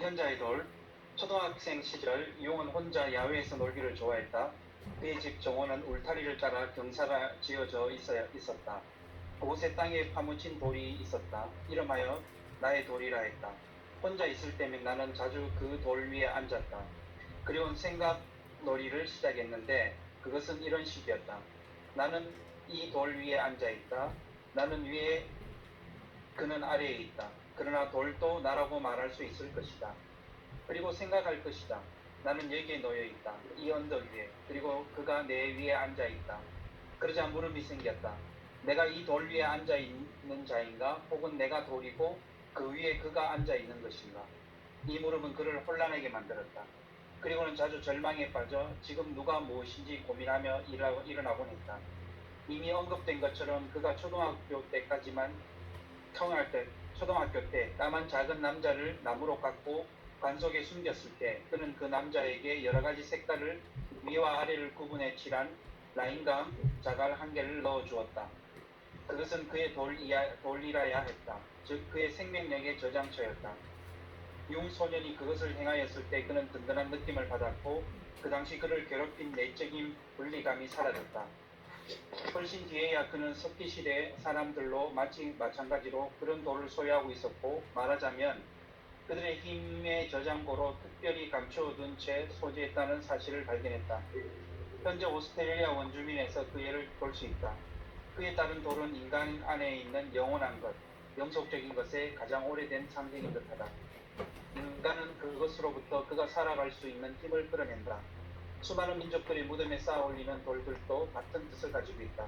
현자의 돌. 초등학생 시절 이용은 혼자 야외에서 놀기를 좋아했다. 그의 집 정원은 울타리를 따라 경사가 지어져 있었다. 그곳에 땅에 파묻힌 돌이 있었다. 이름하여 나의 돌이라 했다. 혼자 있을 때면 나는 자주 그 돌 위에 앉았다. 그리고 생각 놀이를 시작했는데 그것은 이런 식이었다. 나는 이 돌 위에 앉아 있다. 나는 위에, 그는 아래에 있다. 그러나 돌도 나라고 말할 수 있을 것이다. 그리고 생각할 것이다. 나는 여기에 놓여 있다. 이 언덕 위에. 그리고 그가 내 위에 앉아 있다. 그러자 물음이 생겼다. 내가 이 돌 위에 앉아 있는 자인가? 혹은 내가 돌이고 그 위에 그가 앉아 있는 것인가? 이 물음은 그를 혼란하게 만들었다. 그리고는 자주 절망에 빠져 지금 누가 무엇인지 고민하며 일어나곤 했다. 이미 언급된 것처럼 그가 초등학교 때 까만 작은 남자를 나무로 깎고 관 속에 숨겼을 때 그는 그 남자에게 여러 가지 색깔을 위와 아래를 구분해 칠한 라인감 자갈 한 개를 넣어 주었다. 그것은 그의 돌이라야 했다. 즉 그의 생명력의 저장처였다. 융소년이 그것을 행하였을 때 그는 든든한 느낌을 받았고 그 당시 그를 괴롭힌 내적인 분리감이 사라졌다. 훨씬 뒤에야 그는 석기 시대 사람들로 마찬가지로 그런 돌을 소유하고 있었고, 말하자면 그들의 힘의 저장고로 특별히 감추어둔 채 소지했다는 사실을 발견했다. 현재 오스트레일리아 원주민에서 그 예를 볼 수 있다. 그에 따른 돌은 인간 안에 있는 영원한 것, 영속적인 것에 가장 오래된 상징인 듯하다. 인간은 그것으로부터 그가 살아갈 수 있는 힘을 끌어낸다. 수많은 민족들이 무덤에 쌓아 올리는 돌들도 같은 뜻을 가지고 있다.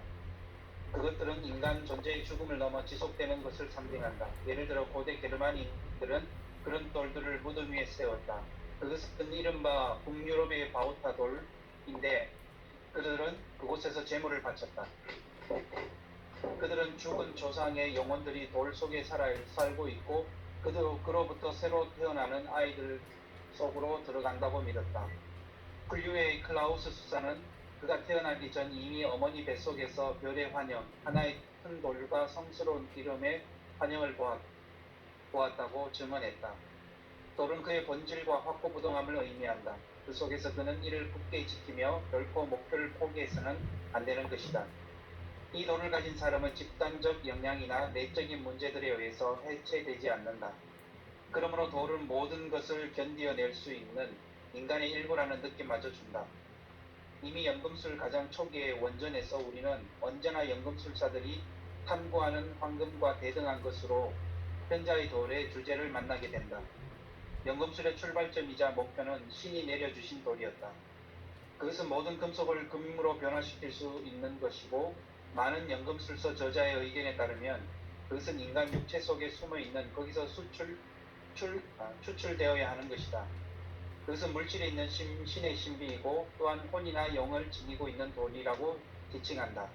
그것들은 인간 존재의 죽음을 넘어 지속되는 것을 상징한다. 예를 들어 고대 게르마니인들은 그런 돌들을 무덤 위에 세웠다. 그것은 이른바 북유럽의 바우타 돌인데 그들은 그곳에서 제물을 바쳤다. 그들은 죽은 조상의 영혼들이 돌 속에 살고 있고 그로부터 새로 태어나는 아이들 속으로 들어간다고 믿었다. 분류의 클라우스 수사는 그가 태어나기 전 이미 어머니 뱃속에서 별의 환영, 하나의 큰 돌과 성스러운 기름의 환영을 보았다고 증언했다. 돌은 그의 본질과 확고부동함을 의미한다. 그 속에서 그는 이를 굳게 지키며 결코 목표를 포기해서는 안 되는 것이다. 이 돌을 가진 사람은 집단적 역량이나 내적인 문제들에 의해서 해체되지 않는다. 그러므로 돌은 모든 것을 견디어낼 수 있는 인간의 일부라는 느낌마저 준다. 이미 연금술 가장 초기의 원전에서 우리는 언제나 연금술사들이 탐구하는 황금과 대등한 것으로 현자의 돌의 주제를 만나게 된다. 연금술의 출발점이자 목표는 신이 내려주신 돌이었다. 그것은 모든 금속을 금으로 변화시킬 수 있는 것이고, 많은 연금술서 저자의 의견에 따르면 그것은 인간 육체 속에 숨어있는 거기서 추출되어야 하는 것이다. 그것은 물질에 있는 신의 신비이고 또한 혼이나 영을 지니고 있는 돌이라고 지칭한다.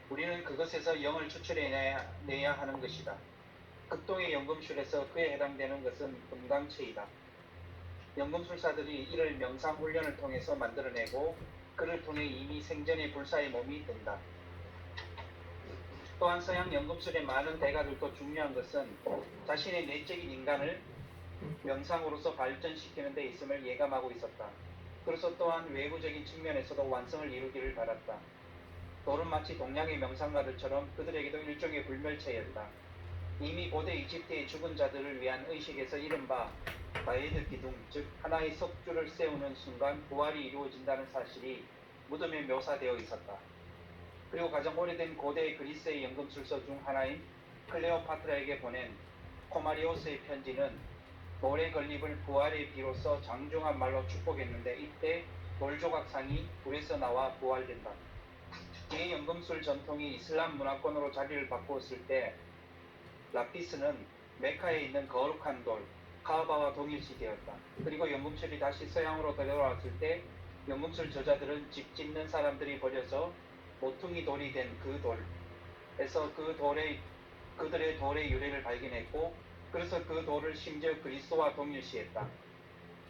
우리는 그것에서 영을 추출해내야 하는 것이다. 극동의 연금술에서 그에 해당되는 것은 금강체이다. 연금술사들이 이를 명상훈련을 통해서 만들어내고 그를 통해 이미 생전의 불사의 몸이 된다. 또한 서양 연금술의 많은 대가들도 중요한 것은 자신의 내적인 인간을 명상으로서 발전시키는 데 있음을 예감하고 있었다. 그래서 또한 외부적인 측면에서도 완성을 이루기를 바랐다. 돌은 마치 동양의 명상가들처럼 그들에게도 일종의 불멸체였다. 이미 고대 이집트의 죽은 자들을 위한 의식에서 이른바 바에드 기둥, 즉 하나의 석주를 세우는 순간 부활이 이루어진다는 사실이 무덤에 묘사되어 있었다. 그리고 가장 오래된 고대 그리스의 연금술서 중 하나인 클레오파트라에게 보낸 코마리오스의 편지는 돌의 건립을 부활의 비로소 장중한 말로 축복했는데 이때 돌조각상이 불에서 나와 부활된다. 이 연금술 전통이 이슬람 문화권으로 자리를 바꾸었을 때 라피스는 메카에 있는 거룩한 돌, 카아바와 동일시되었다. 그리고 연금술이 다시 서양으로 돌아왔을 때 연금술 저자들은 집 짓는 사람들이 버려서 모퉁이 돌이 된 그 돌에서 그들의 돌의 유래를 발견했고, 그래서 그 돌을 심지어 그리스도와 동일시했다.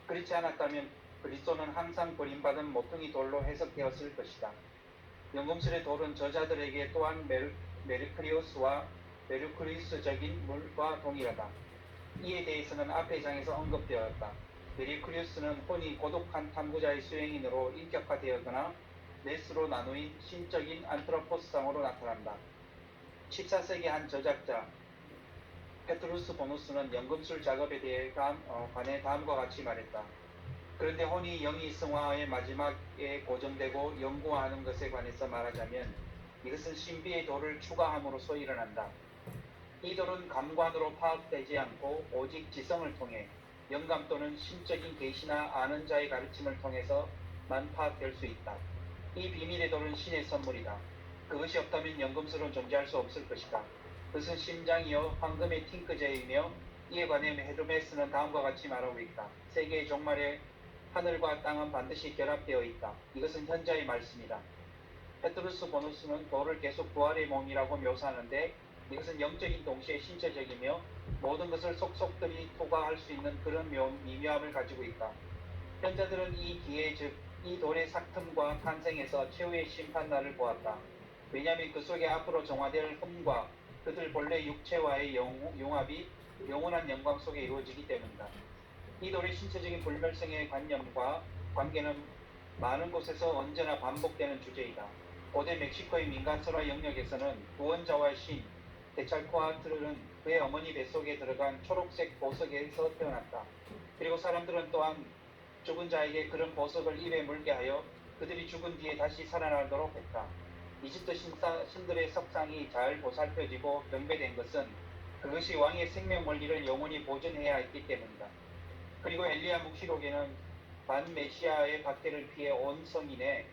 그렇지 않았다면 그리스도는 항상 버림받은 모퉁이 돌로 해석되었을 것이다. 연금술의 돌은 저자들에게 또한 메르크리우스적인 물과 동일하다. 이에 대해서는 앞의 장에서 언급되었다. 메리크리우스는 혼이 고독한 탐구자의 수행인으로 인격화되었거나 넷으로 나누인 신적인 안트로포스상으로 나타난다. 14세기 한 저작자 페트루스 보누스는 연금술 작업에 대해 관해 다음과 같이 말했다. 그런데 혼이 영이 성화의 마지막에 고정되고 연구하는 것에 관해서 말하자면 이것은 신비의 도를 추가함으로써 일어난다. 이 도는 감관으로 파악되지 않고 오직 지성을 통해 영감 또는 신적인 계시나 아는 자의 가르침을 통해서만 파악될 수 있다. 이 비밀의 도는 신의 선물이다. 그것이 없다면 연금술은 존재할 수 없을 것이다. 그것은 심장이요 황금의 팅크제이며 이에 관해 헤르메스는 다음과 같이 말하고 있다. 세계의 종말에 하늘과 땅은 반드시 결합되어 있다. 이것은 현자의 말씀이다. 페트루스 보누스는 도를 계속 부활의 몸이라고 묘사하는데 이것은 영적인 동시에 신체적이며 모든 것을 속속들이 토과할 수 있는 그런 미묘함을 가지고 있다. 현자들은 이 기회 즉 이 돌의 삭틈과 탄생에서 최후의 심판날을 보았다. 왜냐하면 그 속에 앞으로 정화될 흠과 그들 본래 육체와의 용합이 영원한 영광 속에 이루어지기 때문이다. 이 돌의 신체적인 불멸성의 관념과 관계는 많은 곳에서 언제나 반복되는 주제이다. 고대 멕시코의 민간설화 영역에서는 구원자와 신 데찰코아트르는 그의 어머니 뱃속에 들어간 초록색 보석에서 태어났다. 그리고 사람들은 또한 죽은 자에게 그런 보석을 입에 물게 하여 그들이 죽은 뒤에 다시 살아나도록 했다. 이집트 신들의 석상이 잘 보살펴지고 경배된 것은 그것이 왕의 생명 원리를 영원히 보존해야 했기 때문이다. 그리고 엘리야 묵시록에는 반메시아의 박해를 피해 온 성인에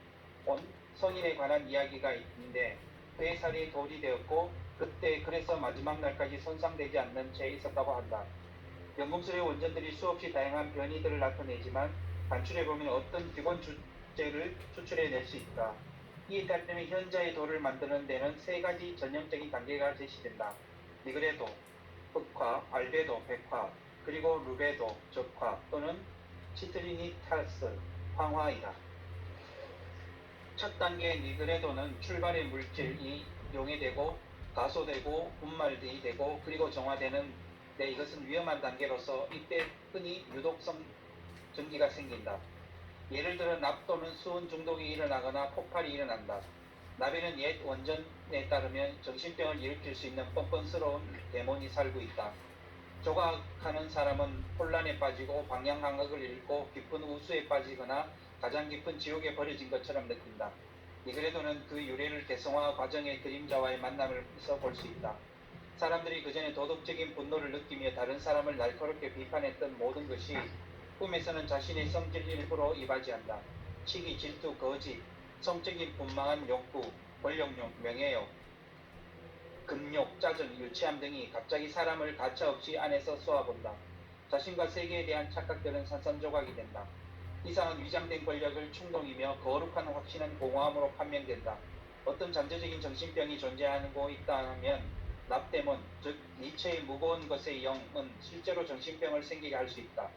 관한 이야기가 있는데 그의 살이 돌이 되었고 그때 그래서 마지막 날까지 손상되지 않는 채 있었다고 한다. 연금술의 원전들이 수없이 다양한 변이들을 나타내지만 간추려보면 어떤 기본 주제를 추출해낼 수 있다. 이에 따르면 현자의 돌을 만드는 데는 세 가지 전형적인 단계가 제시된다. 니그레도, 흑화, 알베도, 백화, 그리고 루베도, 적화 또는 치트리니타스, 황화이다. 첫 단계 니그레도는 출발의 물질이 용해되고 가소되고 분말이 되고 그리고 정화되는 이것은 위험한 단계로서 이때 흔히 유독성 전기가 생긴다. 예를 들어 납 또는 수은 중독이 일어나거나 폭발이 일어난다. 납에는 옛 원전에 따르면 정신병을 일으킬 수 있는 뻔뻔스러운 데몬이 살고 있다. 조각하는 사람은 혼란에 빠지고 방향감각을 잃고 깊은 우수에 빠지거나 가장 깊은 지옥에 버려진 것처럼 느낀다. 니그레도는 그 유래를 대성화 과정의 그림자와의 만남에서 볼 수 있다. 사람들이 그전에 도덕적인 분노를 느끼며 다른 사람을 날카롭게 비판했던 모든 것이 꿈에서는 자신의 성질 일부로 이바지한다. 시기, 질투, 거짓, 성적인 분망한 욕구, 권력욕, 명예욕, 금욕, 짜증, 유치함 등이 갑자기 사람을 가차없이 안에서 쏘아본다. 자신과 세계에 대한 착각들은 산산조각이 된다. 이상은 위장된 권력을 충동이며 거룩한 확신은 공허함으로 판명된다. 어떤 잠재적인 정신병이 존재하고 있다면 납대문, 즉 니체의 무거운 것의 영은 실제로 정신병을 생기게 할 수 있다.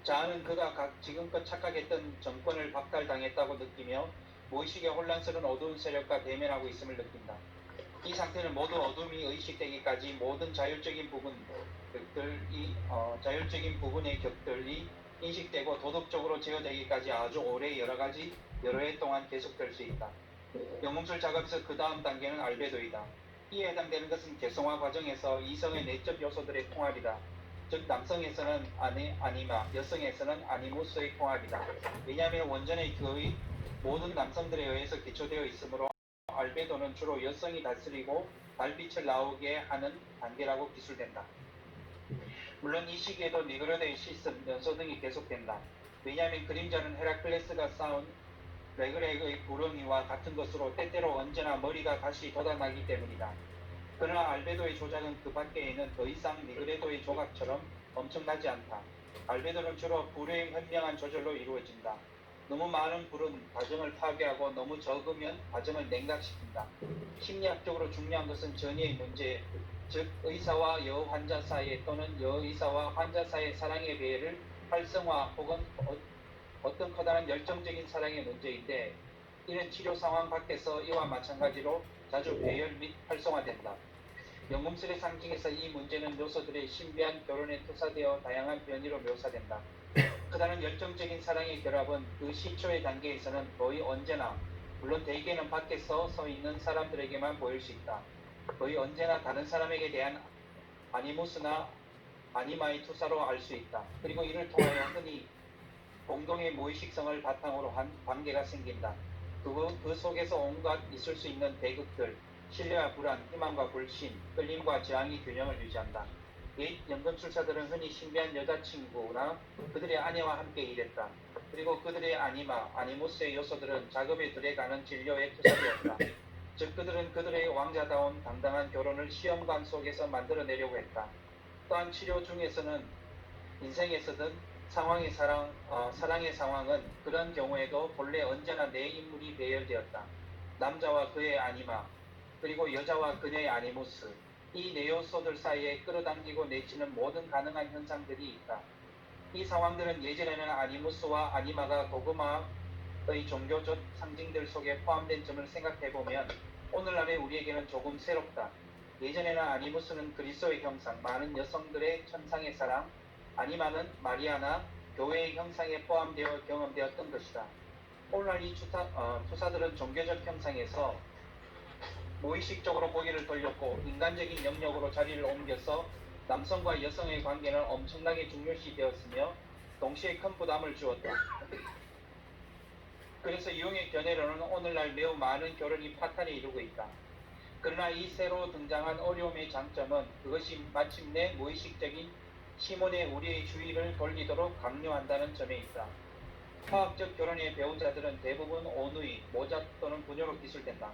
자아는 그가 지금껏 착각했던 정권을 박탈당했다고 느끼며 무의식의 혼란스러운 어두운 세력과 대면하고 있음을 느낀다. 이 상태는 모두 어둠이 의식되기까지 모든 자율적인 부분의 격들이 인식되고 도덕적으로 제어되기까지 아주 오래 여러 해 동안 계속될 수 있다. 영웅술 작업에서 그 다음 단계는 알베도이다. 이에 해당되는 것은 개성화 과정에서 이성의 내적 요소들의 통합이다. 즉 남성에서는 아니마, 여성에서는 아니무스의 통합이다. 왜냐하면 원전의 거의 모든 남성들에 의해서 기초되어 있으므로 알베도는 주로 여성이 다스리고 달빛을 나오게 하는 단계라고 기술된다. 물론 이 시기에도 니그레도의 시스템, 연소 등이 계속된다. 왜냐하면 그림자는 헤라클레스가 쌓은 레그렉의 구렁이와 같은 것으로 때때로 언제나 머리가 다시 돋아나기 때문이다. 그러나 알베도의 조작은 그 밖에는 더 이상 니그레도의 조각처럼 엄청나지 않다. 알베도는 주로 불의 현명한 조절로 이루어진다. 너무 많은 불은 과정을 파괴하고 너무 적으면 과정을 냉각시킨다. 심리학적으로 중요한 것은 전이의 문제, 즉 의사와 여환자 사이에 또는 여의사와 환자 사이의 사랑의 배를 활성화 혹은 어떤 커다란 열정적인 사랑의 문제인데 이는 치료 상황 밖에서 이와 마찬가지로 자주 배열 및 활성화된다. 연금술의 상징에서 이 문제는 요소들의 신비한 결혼에 투사되어 다양한 변이로 묘사된다. 그다는 열정적인 사랑의 결합은 그 시초의 단계에서는 거의 언제나, 물론 대개는 밖에서 서 있는 사람들에게만 보일 수 있다. 거의 언제나 다른 사람에게 대한 아니무스나 아니마의 투사로 알 수 있다. 그리고 이를 통하여 흔히 공동의 무의식성을 바탕으로 한 관계가 생긴다. 그 속에서 온갖 있을 수 있는 대극들, 신뢰와 불안, 희망과 불신, 끌림과 저항이 균형을 유지한다. 옛 연금술사들은 흔히 신비한 여자친구나 그들의 아내와 함께 일했다. 그리고 그들의 아니마, 아니무스의 요소들은 작업에 들어가는 진료에 투사되었다. 즉 그들은 그들의 왕자다운 당당한 결혼을 시험관 속에서 만들어내려고 했다. 또한 치료 중에서는 인생에서든 사랑의 상황은 그런 경우에도 본래 언제나 내 인물이 배열되었다. 남자와 그의 아니마, 그리고 여자와 그녀의 아니무스, 이 네 요소들 사이에 끌어당기고 내치는 모든 가능한 현상들이 있다. 이 상황들은 예전에는 아니무스와 아니마가 도그마의 종교적 상징들 속에 포함된 점을 생각해보면 오늘날의 우리에게는 조금 새롭다. 예전에는 아니무스는 그리스도의 형상, 많은 여성들의 천상의 사랑, 아니마는 마리아나 교회의 형상에 포함되어 경험되었던 것이다. 오늘날 이 투사들은 종교적 형상에서 무의식적으로 고개를 돌렸고 인간적인 영역으로 자리를 옮겨서 남성과 여성의 관계는 엄청나게 중요시 되었으며 동시에 큰 부담을 주었다. 그래서 이용의 견해로는 오늘날 매우 많은 결혼이 파탄에 이르고 있다. 그러나 이 새로 등장한 어려움의 장점은 그것이 마침내 무의식적인 시몬의 우리의 주의를 돌리도록 강요한다는 점에 있다. 화학적 결혼의 배우자들은 대부분 오누이, 모자 또는 부녀로 기술된다.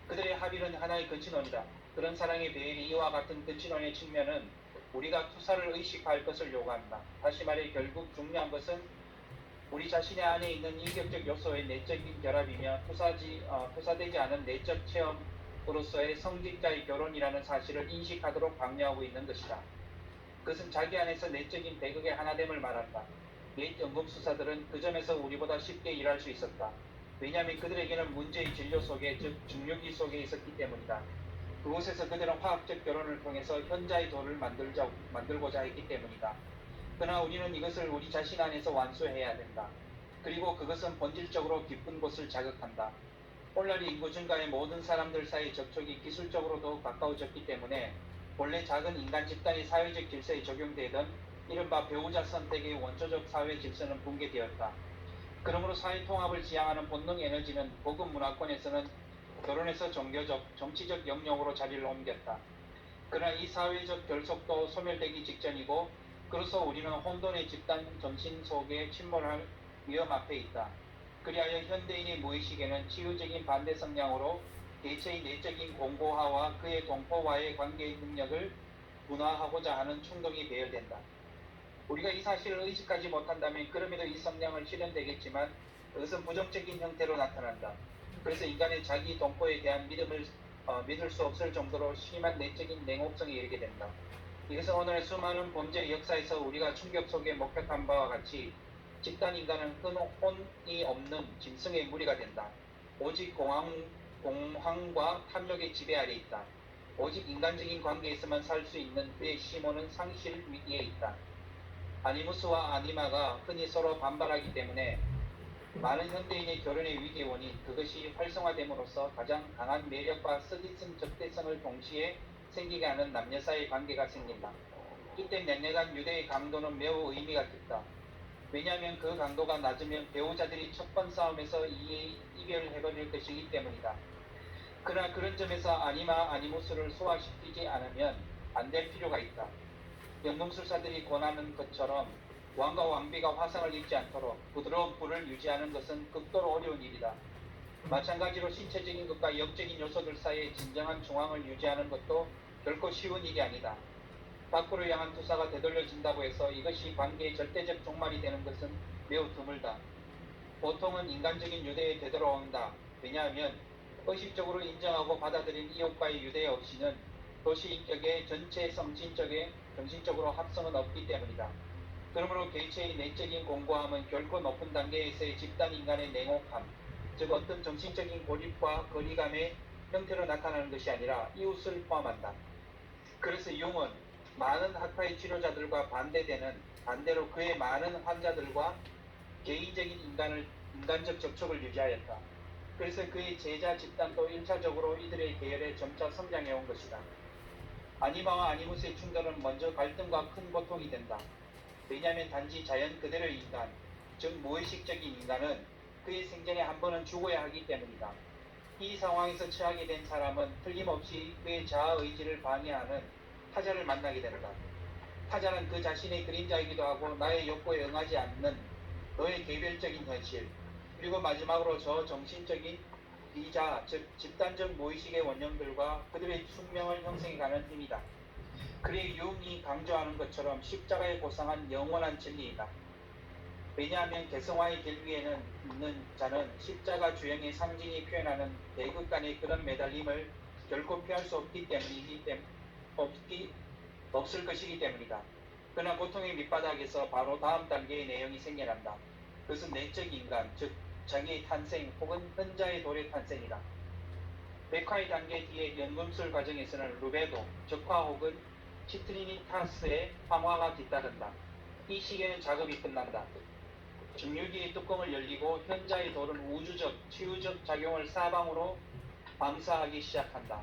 그들의 합의는 하나의 근친혼이다. 그런 사랑의 배열이 이와 같은 근친혼의 측면은 우리가 투사를 의식할 것을 요구한다. 다시 말해 결국 중요한 것은 우리 자신의 안에 있는 인격적 요소의 내적인 결합이며 투사되지 않은 내적 체험으로서의 성직자의 결혼이라는 사실을 인식하도록 강요하고 있는 것이다. 그것은 자기 안에서 내적인 대극의 하나됨을 말한다. 옛 연금술사들은 그 점에서 우리보다 쉽게 일할 수 있었다. 왜냐하면 그들에게는 문제의 진료 속에, 즉 중력이 속에 있었기 때문이다. 그곳에서 그들은 화학적 결혼을 통해서 현자의 도를 만들고자 했기 때문이다. 그러나 우리는 이것을 우리 자신 안에서 완수해야 된다. 그리고 그것은 본질적으로 깊은 곳을 자극한다. 오늘날 인구 증가의 모든 사람들 사이 접촉이 기술적으로 더욱 가까워졌기 때문에 본래 작은 인간 집단의 사회적 질서에 적용되던 이른바 배우자 선택의 원초적 사회 질서는 붕괴되었다. 그러므로 사회 통합을 지향하는 본능 에너지는 고급 문화권에서는 결혼에서 종교적, 정치적 영역으로 자리를 옮겼다. 그러나 이 사회적 결속도 소멸되기 직전이고 그로써 우리는 혼돈의 집단 정신 속에 침몰할 위험 앞에 있다. 그리하여 현대인의 무의식에는 치유적인 반대 성향으로 개체의 내적인 공고화와 그의 동포와의 관계의 능력을 분화하고자 하는 충동이 배열된다. 우리가 이 사실을 의식하지 못한다면 그럼에도 이 성향을 실현되겠지만 그것은 부정적인 형태로 나타난다. 그래서 인간의 자기 동포에 대한 믿을 수 없을 정도로 심한 내적인 냉혹성에 이르게 된다. 이것은 오늘의 수많은 범죄의 역사에서 우리가 충격 속에 목격한 바와 같이 집단 인간은 혼이 없는 짐승의 무리가 된다. 오직 공황과 탐욕의 지배 아래 있다. 오직 인간적인 관계에서만 살 수 있는 그의 시몬은 상실 위기에 있다. 아니무스와 아니마가 흔히 서로 반발하기 때문에 많은 현대인의 결혼의 위기의 원인, 그것이 활성화됨으로써 가장 강한 매력과 쓰디쓴 적대성을 동시에 생기게 하는 남녀 사이의 관계가 생긴다. 이때 몇 년간 유대의 강도는 매우 의미가 깊다. 왜냐하면 그 강도가 낮으면 배우자들이 첫 번 싸움에서 이별해버릴 것이기 때문이다. 그러나 그런 점에서 아니무스를 소화시키지 않으면 안 될 필요가 있다. 연금술사들이 권하는 것처럼 왕과 왕비가 화상을 입지 않도록 부드러운 불을 유지하는 것은 극도로 어려운 일이다. 마찬가지로 신체적인 것과 영적인 요소들 사이의 진정한 중앙을 유지하는 것도 결코 쉬운 일이 아니다. 밖으로 향한 투사가 되돌려진다고 해서 이것이 관계의 절대적 종말이 되는 것은 매우 드물다. 보통은 인간적인 유대에 되돌아온다. 왜냐하면 의식적으로 인정하고 받아들인 이웃과의 유대 없이는 도시 인격의 전체 정신적으로 합성은 없기 때문이다. 그러므로 개체의 내적인 공고함은 결코 높은 단계에서의 집단 인간의 냉혹함, 즉 어떤 정신적인 고립과 거리감의 형태로 나타나는 것이 아니라 이웃을 포함한다. 그래서 융은 많은 학파의 치료자들과 반대로 그의 많은 환자들과 개인적인 인간적 접촉을 유지하였다. 그래서 그의 제자 집단도 1차적으로 이들의 계열에 점차 성장해온 것이다. 아니마와 아니무스의 충돌은 먼저 갈등과 큰 고통이 된다. 왜냐하면 단지 자연 그대로의 인간, 즉 무의식적인 인간은 그의 생전에 한 번은 죽어야 하기 때문이다. 이 상황에서 처하게 된 사람은 틀림없이 그의 자아 의지를 방해하는 타자를 만나게 된다. 타자는 그 자신의 그림자이기도 하고 나의 욕구에 응하지 않는 너의 개별적인 현실, 그리고 마지막으로 저 정신적인 비자, 즉 집단적 무의식의 원령들과 그들의 숙명을 형성해가는 힘이다. 그의 융이 강조하는 것처럼 십자가의 고상한 영원한 진리이다. 왜냐하면 개성화의 길 위에는 있는 자는 십자가 주형의 상징이 표현하는 대극 간의 그런 매달림을 결코 피할 수 없을 것이기 때문이다. 그러나 고통의 밑바닥에서 바로 다음 단계의 내용이 생겨난다. 그것은 내적 인간, 즉 자기의 탄생 혹은 혼자의 돌의 탄생이다. 백화의 단계 뒤에 연금술 과정에서는 루베도, 적화 혹은 시트리니타스의 황화가 뒤따른다. 이 시기에는 작업이 끝난다. 증류기의 뚜껑을 열리고 현자의 돌은 우주적, 치유적 작용을 사방으로 방사하기 시작한다.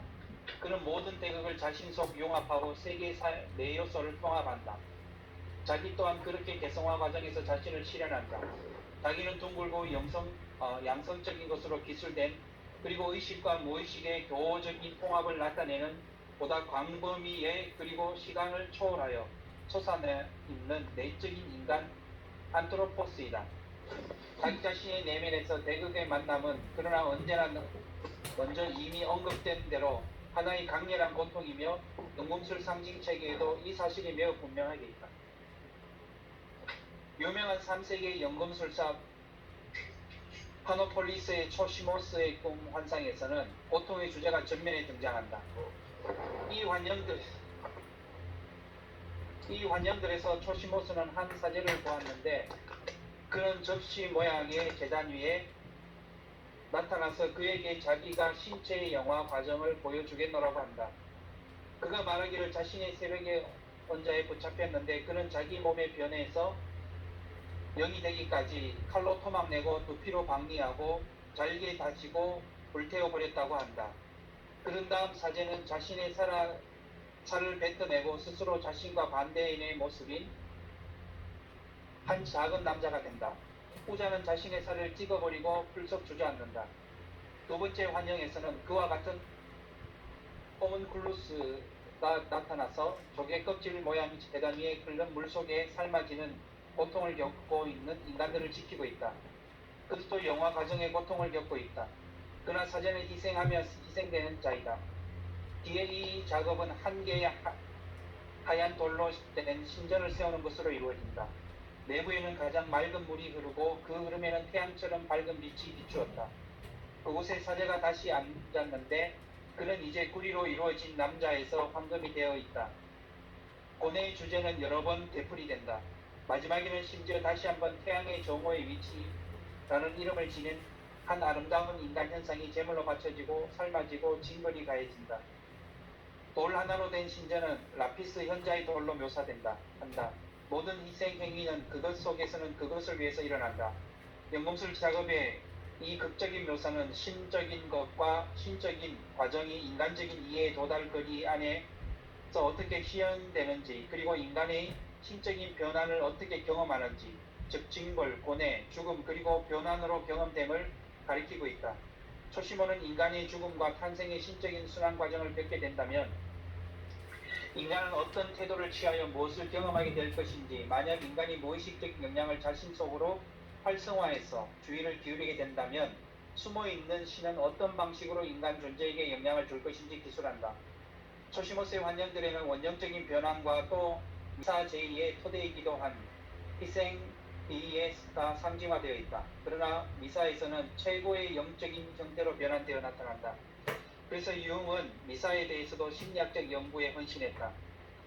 그는 모든 대극을 자신 속 융합하고 세계의 네 요소를 통합한다. 자기 또한 그렇게 개성화 과정에서 자신을 실현한다. 자기는 둥글고 양성적인 것으로 기술된 그리고 의식과 무의식의 교호적인 통합을 나타내는 보다 광범위의 그리고 시간을 초월하여 솟아내 있는 내적인 인간 안트로포스이다. 자기 자신의 내면에서 대극의 만남은 그러나 언제나 먼저 이미 언급된 대로 하나의 강렬한 고통이며 연금술 상징체계에도 이 사실이 매우 분명하게 있다. 유명한 3세기 연금술사 파노폴리스의 초시모스의 꿈 환상에서는 고통의 주제가 전면에 등장한다. 이 환영들에서 초시모스는 한 사제를 보았는데 그는 접시 모양의 계단 위에 나타나서 그에게 자기가 신체의 영화 과정을 보여주겠노라고 한다. 그가 말하기를 자신의 새벽의 원자에 붙잡혔는데 그는 자기 몸의 변해서 영이 되기까지 칼로 토막내고 두피로 박리하고 잘게 다지고 불태워버렸다고 한다. 그런 다음 사제는 자신의 살을 뱉어내고 스스로 자신과 반대인의 모습인 한 작은 남자가 된다. 후자는 자신의 살을 찍어버리고 풀썩 주저앉는다. 두 번째 환영에서는 그와 같은 호문클루스가 나타나서 조개 껍질 모양 계단 위에 끓는 물속에 삶아지는 고통을 겪고 있는 인간들을 지키고 있다. 그것도 영화 과정의 고통을 겪고 있다. 그러나 사제는 희생하며 희생되는 자이다. 뒤에 이 작업은 한 개의 하얀 돌로 된 신전을 세우는 것으로 이루어진다. 내부에는 가장 맑은 물이 흐르고 그 흐름에는 태양처럼 밝은 빛이 비추었다. 그곳에 사제가 다시 앉았는데 그는 이제 구리로 이루어진 남자에서 황금이 되어 있다. 고뇌의 주제는 여러 번 되풀이된다. 마지막에는 심지어 다시 한번 태양의 정오의 위치라는 이름을 지닌 한 아름다운 인간 현상이 제물로 바쳐지고 삶아지고 징벌이 가해진다. 돌 하나로 된 신전은 라피스 현자의 돌로 묘사된다. 한다. 모든 희생 행위는 그것 속에서는 그것을 위해서 일어난다. 연금술 작업의 이 극적인 묘사는 심적인 것과 신적인 과정이 인간적인 이해에 도달거리 안에서 어떻게 희연되는지 그리고 인간의 신적인 변환을 어떻게 경험하는지 즉 징벌, 고뇌, 죽음 그리고 변환으로 경험됨을 가리키고 있다. 초시모는 인간의 죽음과 탄생의 신적인 순환 과정을 겪게 된다면 인간은 어떤 태도를 취하여 무엇을 경험하게 될 것인지 만약 인간이 무의식적인 역량을 자신 속으로 활성화해서 주의를 기울이게 된다면 숨어있는 신은 어떤 방식으로 인간 존재에게 영향을 줄 것인지 기술한다. 초시모스의 환영들에는 원형적인 변환과 또 미사 제2의 토대이기도 한 희생 비의가 상징화되어 있다. 그러나 미사에서는 최고의 영적인 형태로 변환되어 나타난다. 그래서 융은 미사에 대해서도 심리학적 연구에 헌신했다.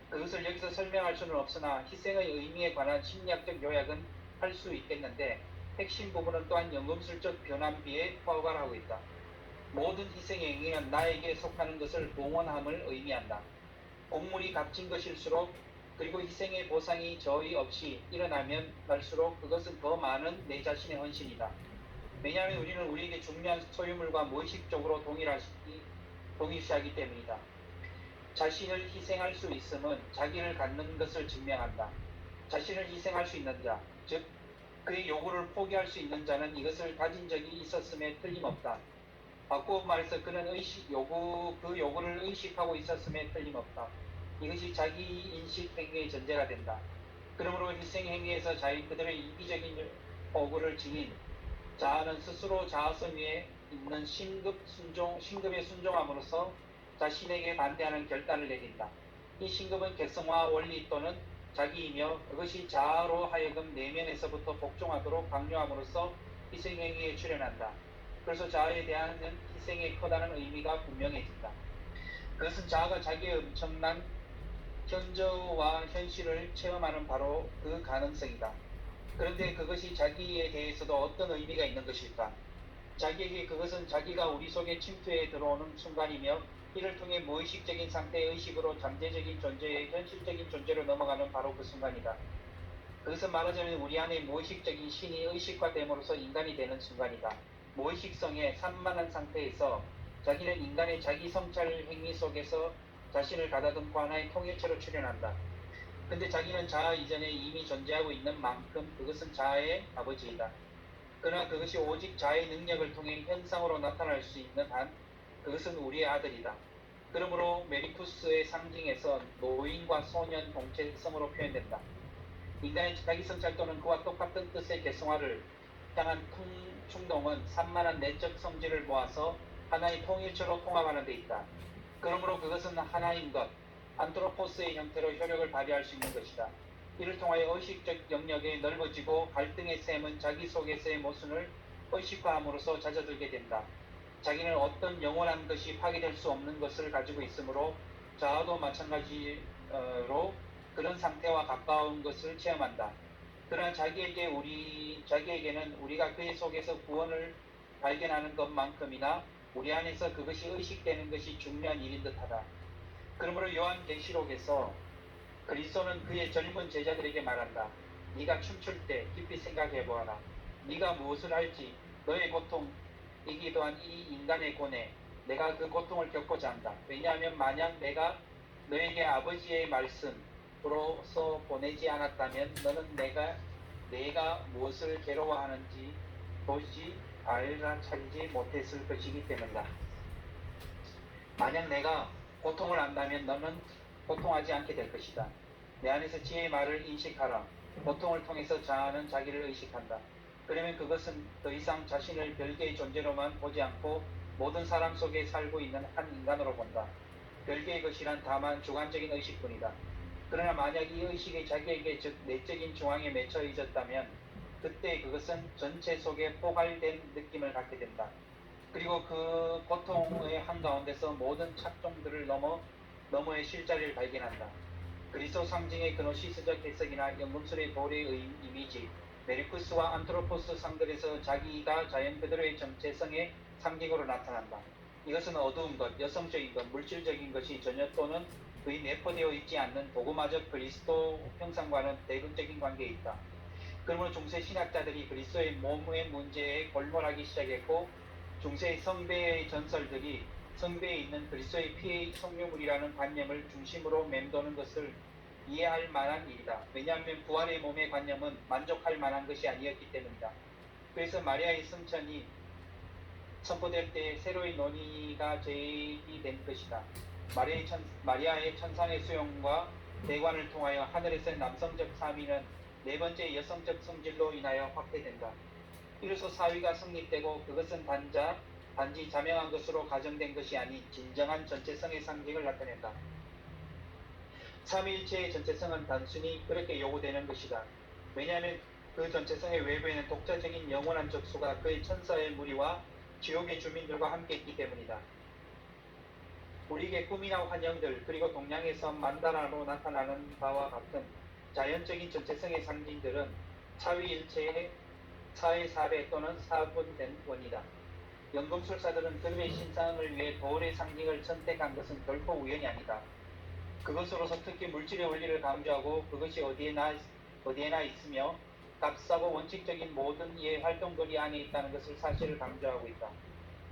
그것을 여기서 설명할 수는 없으나 희생의 의미에 관한 심리학적 요약은 할 수 있겠는데 핵심 부분은 또한 연금술적 변환비에 포괄하고 있다. 모든 희생의 행위는 나에게 속하는 것을 봉헌함을 의미한다. 곡물이 값진 것일수록 그리고 희생의 보상이 저의 없이 일어나면 날수록 그것은 더 많은 내 자신의 헌신이다. 왜냐하면 우리는 우리에게 중요한 소유물과 무의식적으로 동일시하기 때문이다. 자신을 희생할 수 있음은 자기를 갖는 것을 증명한다. 자신을 희생할 수 있는 자, 즉 그의 요구를 포기할 수 있는 자는 이것을 가진 적이 있었음에 틀림없다. 바꾸어 말해서 그는 그 요구를 의식하고 있었음에 틀림없다. 이것이 자기 인식 행위의 전제가 된다. 그러므로 희생 행위에서 그들의 이기적인 포구를 지닌 자아는 스스로 자아성 위에 있는 신급에 순종함으로써 자신에게 반대하는 결단을 내린다. 이 신급은 객성화 원리 또는 자기이며 그것이 자아로 하여금 내면에서부터 복종하도록 강요함으로써 희생행위에 출현한다. 그래서 자아에 대한 희생의 커다란 의미가 분명해진다. 그것은 자아가 자기의 엄청난 현저와 현실을 체험하는 바로 그 가능성이다. 그런데 그것이 자기에 대해서도 어떤 의미가 있는 것일까? 자기에게 그것은 자기가 우리 속에 침투해 들어오는 순간이며 이를 통해 무의식적인 상태의 의식으로 잠재적인 존재의 현실적인 존재로 넘어가는 바로 그 순간이다. 그것은 말하자면 우리 안에 무의식적인 신이 의식화됨으로써 인간이 되는 순간이다. 무의식성의 산만한 상태에서 자기는 인간의 자기 성찰 행위 속에서 자신을 가다듬고 하나의 통일체로 출현한다. 근데 자기는 자아 이전에 이미 존재하고 있는 만큼 그것은 자아의 아버지이다. 그러나 그것이 오직 자아의 능력을 통해 현상으로 나타날 수 있는 한 그것은 우리의 아들이다. 그러므로 메리쿠스의 상징에서 노인과 소년 동체성으로 표현된다. 인간의 자기성찰 또는 그와 똑같은 뜻의 개성화를 향한 충동은 산만한 내적 성질을 모아서 하나의 통일체로 통합하는 데 있다. 그러므로 그것은 하나인 것, 안트로포스의 형태로 효력을 발휘할 수 있는 것이다. 이를 통하여 의식적 영역이 넓어지고 갈등의 셈은 자기 속에서의 모순을 의식화함으로써 잦아들게 된다. 자기는 어떤 영원한 것이 파괴될 수 없는 것을 가지고 있으므로 자아도 마찬가지로 그런 상태와 가까운 것을 체험한다. 그러나 자기에게는 우리가 그의 속에서 구원을 발견하는 것만큼이나 우리 안에서 그것이 의식되는 것이 중요한 일인 듯하다. 그러므로 요한계시록에서 그리스도는 그의 젊은 제자들에게 말한다. 네가 춤출 때 깊이 생각해 보아라. 네가 무엇을 할지 너의 고통이기 또한 이 인간의 고뇌 내가 그 고통을 겪고자 한다. 왜냐하면 만약 내가 너에게 아버지의 말씀으로서 보내지 않았다면 너는 내가 무엇을 괴로워하는지 도저히 알아차리지 못했을 것이기 때문이다. 만약 내가 고통을 안다면 너는 고통하지 않게 될 것이다. 내 안에서 지혜의 말을 인식하라. 고통을 통해서 자아는 자기를 의식한다. 그러면 그것은 더 이상 자신을 별개의 존재로만 보지 않고 모든 사람 속에 살고 있는 한 인간으로 본다. 별개의 것이란 다만 주관적인 의식뿐이다. 그러나 만약 이 의식이 자기에게 즉 내적인 중앙에 맺혀 있었다면 그때 그것은 전체 속에 포괄된 느낌을 갖게 된다. 그리고 그 고통의 한가운데서 모든 착종들을 너머의 실자리를 발견한다. 그리스도 상징의 그노시스적 해석이나 연금술의 도래의 이미지, 메리쿠스와 안트로포스 상들에서 자기가 자연 그대로의 정체성의 상징으로 나타난다. 이것은 어두운 것, 여성적인 것, 물질적인 것이 전혀 또는 거의 내포되어 있지 않는 도구마적 그리스도 형상과는 대극적인 관계에 있다. 그러므로 중세 신학자들이 그리스도의 몸의 문제에 골몰하기 시작했고 중세 성배의 전설들이 성배에 있는 그리스도의 피의 성유물이라는 관념을 중심으로 맴도는 것을 이해할 만한 일이다. 왜냐하면 부활의 몸의 관념은 만족할 만한 것이 아니었기 때문이다. 그래서 마리아의 승천이 선포될 때 새로의 논의가 제기된 것이다. 마리아의 천상의 수용과 대관을 통하여 하늘에서의 남성적 사미는 네 번째 여성적 성질로 인하여 확대된다. 이로써 사위가 성립되고 그것은 단지 자명한 것으로 가정된 것이 아닌 진정한 전체성의 상징을 나타낸다. 삼위일체의 전체성은 단순히 그렇게 요구되는 것이다. 왜냐하면 그 전체성의 외부에는 독자적인 영원한 적수가 그의 천사의 무리와 지옥의 주민들과 함께 있기 때문이다. 우리에게 꿈이나 환영들 그리고 동양에서 만다라로 나타나는 바와 같은 자연적인 전체성의 상징들은 사위일체의 4의 4배 또는 4분된 원이다. 연금술사들은 그들의 신상을 위해 돌의 상징을 선택한 것은 결코 우연이 아니다. 그것으로서 특히 물질의 원리를 강조하고 그것이 어디에나 있으며 값싸고 원칙적인 모든 이의 활동거리 안에 있다는 것을 사실을 강조하고 있다.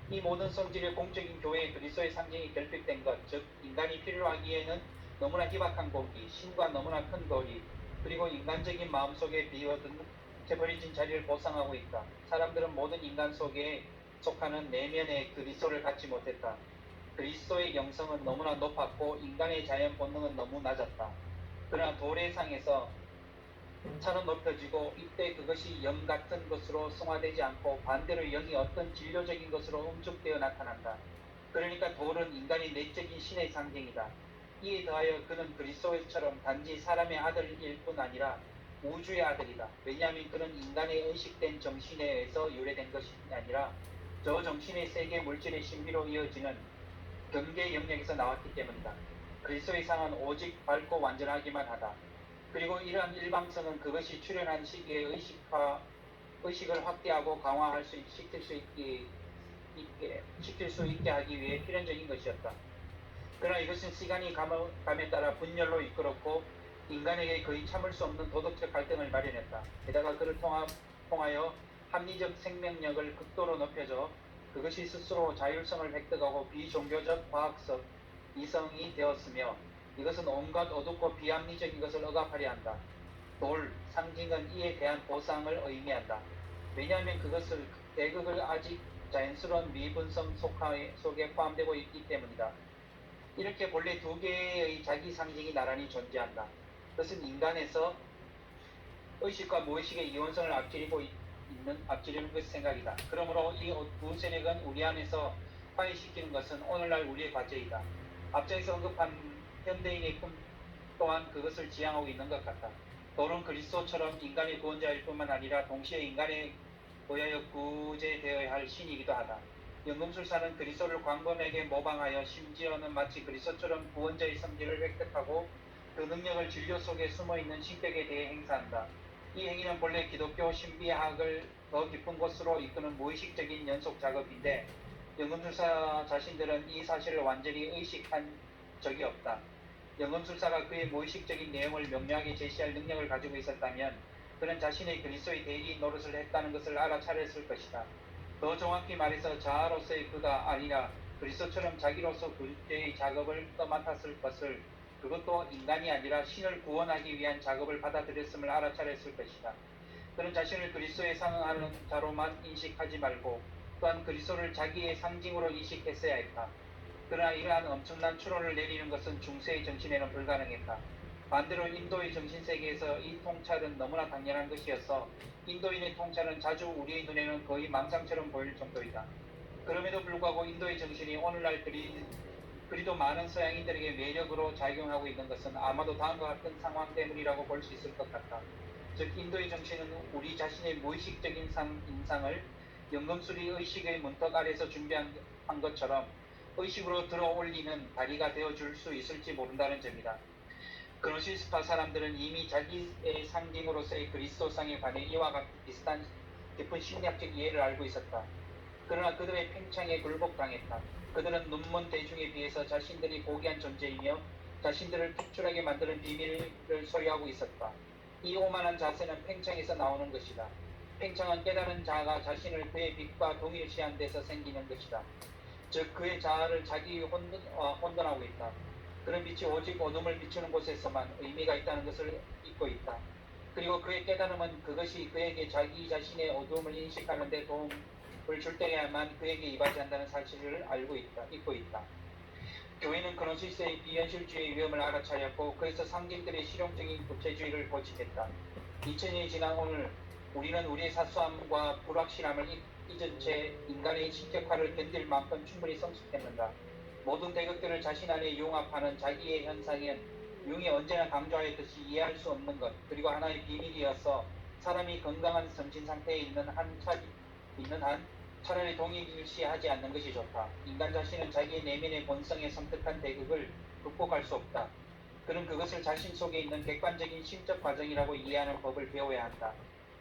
이 모든 성질의 공적인 교회의 그리스도의 상징이 결핍된 것, 즉 인간이 필요로 하기에는 너무나 희박한 고기, 신과 너무나 큰 거리, 그리고 인간적인 마음속에 비워둔 재버려진 자리를 보상하고 있다. 사람들은 모든 인간 속에 속하는 내면의 그리스도를 갖지 못했다. 그리스도의 영성은 너무나 높았고 인간의 자연 본능은 너무 낮았다. 그러나 도래상에서 차는 높여지고 이때 그것이 영 같은 것으로 성화되지 않고 반대로 영이 어떤 진료적인 것으로 응축되어 나타난다. 그러니까 돌은 인간의 내적인 신의 상징이다. 이에 더하여 그는 그리스도처럼 단지 사람의 아들일 뿐 아니라 우주의 아들이다. 왜냐하면 그는 인간의 의식된 정신에 의해서 유래된 것이 아니라 저 정신의 세계 물질의 신비로 이어지는 경계 영역에서 나왔기 때문이다. 그리스도의 상은 오직 밝고 완전하기만 하다. 그리고 이러한 일방성은 그것이 출현한 시기에 의식을 확대하고 강화할 시킬 수 있게 하기 위해 필연적인 것이었다. 그러나 이것은 시간이 감에 따라 분열로 이끌었고 인간에게 거의 참을 수 없는 도덕적 갈등을 마련했다. 게다가 그를 통하여 합리적 생명력을 극도로 높여줘 그것이 스스로 자율성을 획득하고 비종교적 과학적 이성이 되었으며 이것은 온갖 어둡고 비합리적인 것을 억압하려 한다. 돌, 상징은 이에 대한 보상을 의미한다. 왜냐하면 그것을 대극을 아직 자연스러운 미분성 속에 포함되고 있기 때문이다. 이렇게 본래 두 개의 자기 상징이 나란히 존재한다. 그것은 인간에서 의식과 무의식의 이원성을 앞지르는 것이 생각이다. 그러므로 이 두 세력은 우리 안에서 화해시키는 것은 오늘날 우리의 과제이다. 앞전에서 언급한 현대인의 꿈 또한 그것을 지향하고 있는 것 같다. 돌은 그리스도처럼 인간의 구원자일 뿐만 아니라 동시에 인간에 의하여 구제되어야 할 신이기도 하다. 연금술사는 그리스도를 광범위하게 모방하여 심지어는 마치 그리스도처럼 구원자의 성질을 획득하고 그 능력을 진료 속에 숨어있는 신격에 대해 행사한다. 이 행위는 본래 기독교 신비학을 더 깊은 곳으로 이끄는 무의식적인 연속 작업인데 연금술사 자신들은 이 사실을 완전히 의식한 적이 없다. 연금술사가 그의 무의식적인 내용을 명료하게 제시할 능력을 가지고 있었다면 그는 자신의 그리스도의 대리 노릇을 했다는 것을 알아차렸을 것이다. 더 정확히 말해서 자아로서의 그가 아니라 그리스도처럼 자기로서 구제의 작업을 떠맡았을 것을 그것도 인간이 아니라 신을 구원하기 위한 작업을 받아들였음을 알아차렸을 것이다. 그는 자신을 그리스도에 상응하는 자로만 인식하지 말고 또한 그리스도를 자기의 상징으로 인식했어야 했다. 그러나 이러한 엄청난 추론을 내리는 것은 중세의 정신에는 불가능했다. 반대로 인도의 정신세계에서 이 통찰은 너무나 당연한 것이어서 인도인의 통찰은 자주 우리의 눈에는 거의 망상처럼 보일 정도이다. 그럼에도 불구하고 인도의 정신이 오늘날 그리도 많은 서양인들에게 매력으로 작용하고 있는 것은 아마도 다음과 같은 상황 때문이라고 볼 수 있을 것 같다. 즉 인도의 정신은 우리 자신의 무의식적인 인상을 연금술이 의식의 문턱 아래서 준비한 것처럼 의식으로 들어올리는 다리가 되어줄 수 있을지 모른다는 점이다. 그노시스파 사람들은 이미 자기의 상징으로서의 그리스도상에 관해 이와 비슷한 깊은 심리학적 이해를 알고 있었다. 그러나 그들의 팽창에 굴복당했다. 그들은 눈먼 대중에 비해서 자신들이 고귀한 존재이며 자신들을 특출하게 만드는 비밀을 소유하고 있었다. 이 오만한 자세는 팽창에서 나오는 것이다. 팽창은 깨달은 자아가 자신을 그의 빛과 동일시한 데서 생기는 것이다. 즉 그의 자아를 자기 혼돈하고 있다. 그런 빛이 오직 어둠을 비추는 곳에서만 의미가 있다는 것을 잊고 있다. 그리고 그의 깨달음은 그것이 그에게 자기 자신의 어두움을 인식하는 데 도움을 줄 때야만 그에게 이바지한다는 사실을 잊고 있다. 교회는 그노시스의 비현실주의의 위험을 알아차렸고 그래서 상징들의 실용적인 구체주의를 고집했다. 2000년이 지난 오늘 우리는 우리의 사소함과 불확실함을 잊은 채 인간의 신격화를 견딜 만큼 충분히 성숙했는가. 모든 대극들을 자신 안에 융합하는 자기의 현상은 융이 언제나 강조하였듯이 이해할 수 없는 것 그리고 하나의 비밀이어서 사람이 건강한 정신상태에 있는 한 차라리 동일시하지 않는 것이 좋다. 인간 자신은 자기의 내면의 본성에 섬뜩한 대극을 극복할 수 없다. 그는 그것을 자신 속에 있는 객관적인 심적 과정이라고 이해하는 법을 배워야 한다.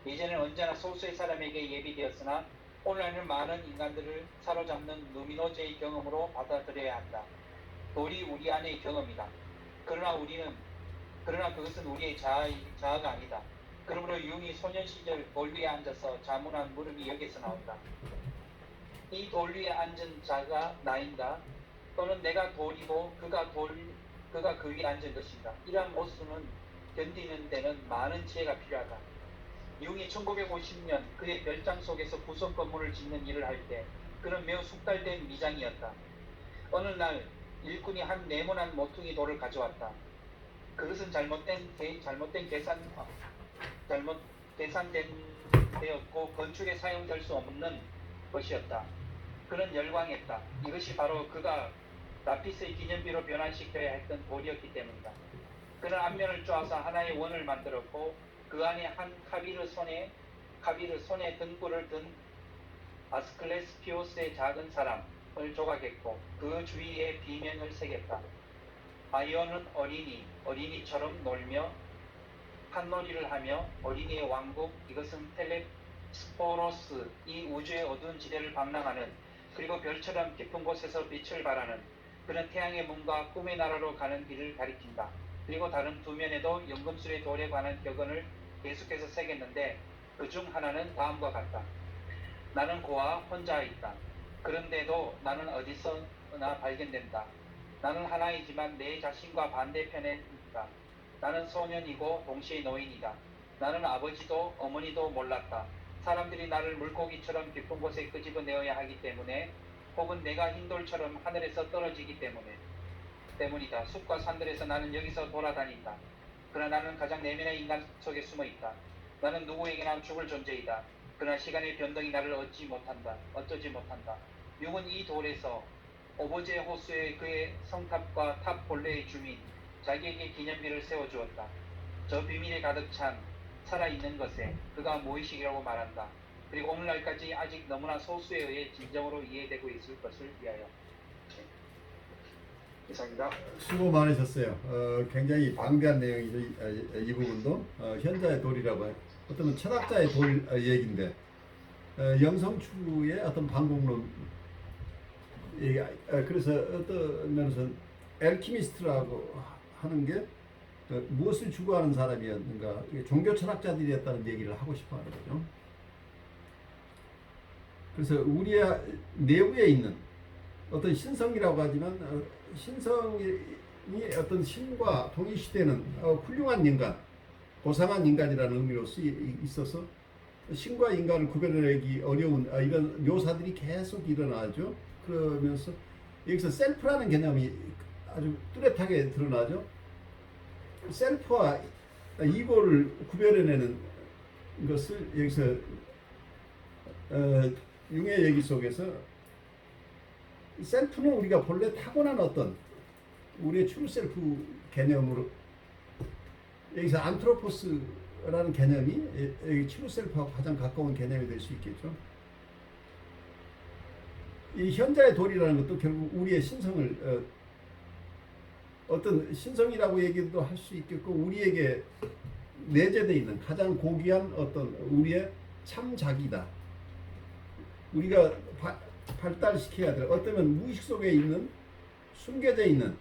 예전에는 언제나 소수의 사람에게 예비되었으나 오늘날은 많은 인간들을 사로잡는 루미노제의 경험으로 받아들여야 한다. 돌이 우리 안의 경험이다. 그러나 그것은 우리의 자아가 아니다. 그러므로 융이 소년 시절 돌 위에 앉아서 자문한 물음이 여기서 나온다. 이 돌 위에 앉은 자가 나인가? 또는 내가 돌이고 그가 그 위에 앉은 것인가? 이러한 모순은 견디는 데는 많은 지혜가 필요하다. 융이 1950년 그의 별장 속에서 구석 건물을 짓는 일을 할 때 그는 매우 숙달된 미장이었다. 어느 날 일꾼이 한 네모난 모퉁이 돌을 가져왔다. 그것은 잘못 계산된 되었고 건축에 사용될 수 없는 것이었다. 그는 열광했다. 이것이 바로 그가 라피스의 기념비로 변환시켜야 했던 돌이었기 때문이다. 그는 앞면을 쪼아서 하나의 원을 만들었고 그 안에 한 카비르 손에 등불을 든 아스클레스피오스의 작은 사람을 조각했고 그 주위에 비명을 새겼다. 아이오는 어린이처럼 놀며 판놀이를 하며 어린이의 왕국, 이것은 텔레스포로스, 이 우주의 어두운 지대를 방랑하는, 그리고 별처럼 깊은 곳에서 빛을 발하는, 그는 태양의 문과 꿈의 나라로 가는 길을 가리킨다. 그리고 다른 두 면에도 연금술의 돌에 관한 격언을 계속해서 새겼는데 그 중 하나는 다음과 같다. 나는 고아 혼자 있다. 그런데도 나는 어디서나 발견된다. 나는 하나이지만 내 자신과 반대편에 있다. 나는 소년이고 동시에 노인이다. 나는 아버지도 어머니도 몰랐다. 사람들이 나를 물고기처럼 깊은 곳에 끄집어내어야 하기 때문에, 혹은 내가 흰돌처럼 하늘에서 떨어지기 때문이다. 숲과 산들에서 나는 여기서 돌아다닌다. 그러나 나는 가장 내면의 인간 속에 숨어 있다. 나는 누구에게나 죽을 존재이다. 그러나 시간의 변동이 나를 어쩌지 못한다. 융은 이 돌에서 오버제 호수의 그의 성탑과 탑 본래의 주민, 자기에게 기념비를 세워주었다. 저 비밀에 가득 찬 살아있는 것에 그가 무의식이라고 말한다. 그리고 오늘날까지 아직 너무나 소수에 의해 진정으로 이해되고 있을 것을 위하여. 이상입니다. 수고 많으셨어요. 굉장히 방대한 내용이죠. 이 부분도 현자의 돌이라고 해요. 어떤 철학자의 돌 얘기인데 영성 추구의 어떤 방법론 얘기. 그래서 어떤 면에서 엘키미스트라고 하는 게 무엇을 추구하는 사람이었는가, 종교 철학자들이었다는 얘기를 하고 싶어 하는 거죠. 그래서 우리의 내부에 있는 어떤 신성이라고 하지만 신성이 어떤 신과 동일시되는 훌륭한 인간, 고상한 인간이라는 의미로서 있어서 신과 인간을 구별하기 어려운 이런 묘사들이 계속 일어나죠. 그러면서 여기서 셀프라는 개념이 아주 뚜렷하게 드러나죠. 셀프와 이고를 구별해내는 것을 여기서 융의 얘기 속에서 셀프는 우리가 본래 타고난 어떤 우리의 트루 셀프 개념으로, 여기서 안트로포스라는 개념이 여기 트루 셀프하고 가장 가까운 개념이 될 수 있겠죠. 이 현자의 돌이라는 것도 결국 우리의 신성을 어떤 신성이라고 얘기도 할 수 있겠고, 우리에게 내재되어 있는 가장 고귀한 어떤 우리의 참 자기다. 우리가 발달시켜야 될, 어쩌면 무의식 속에 있는, 숨겨져 있는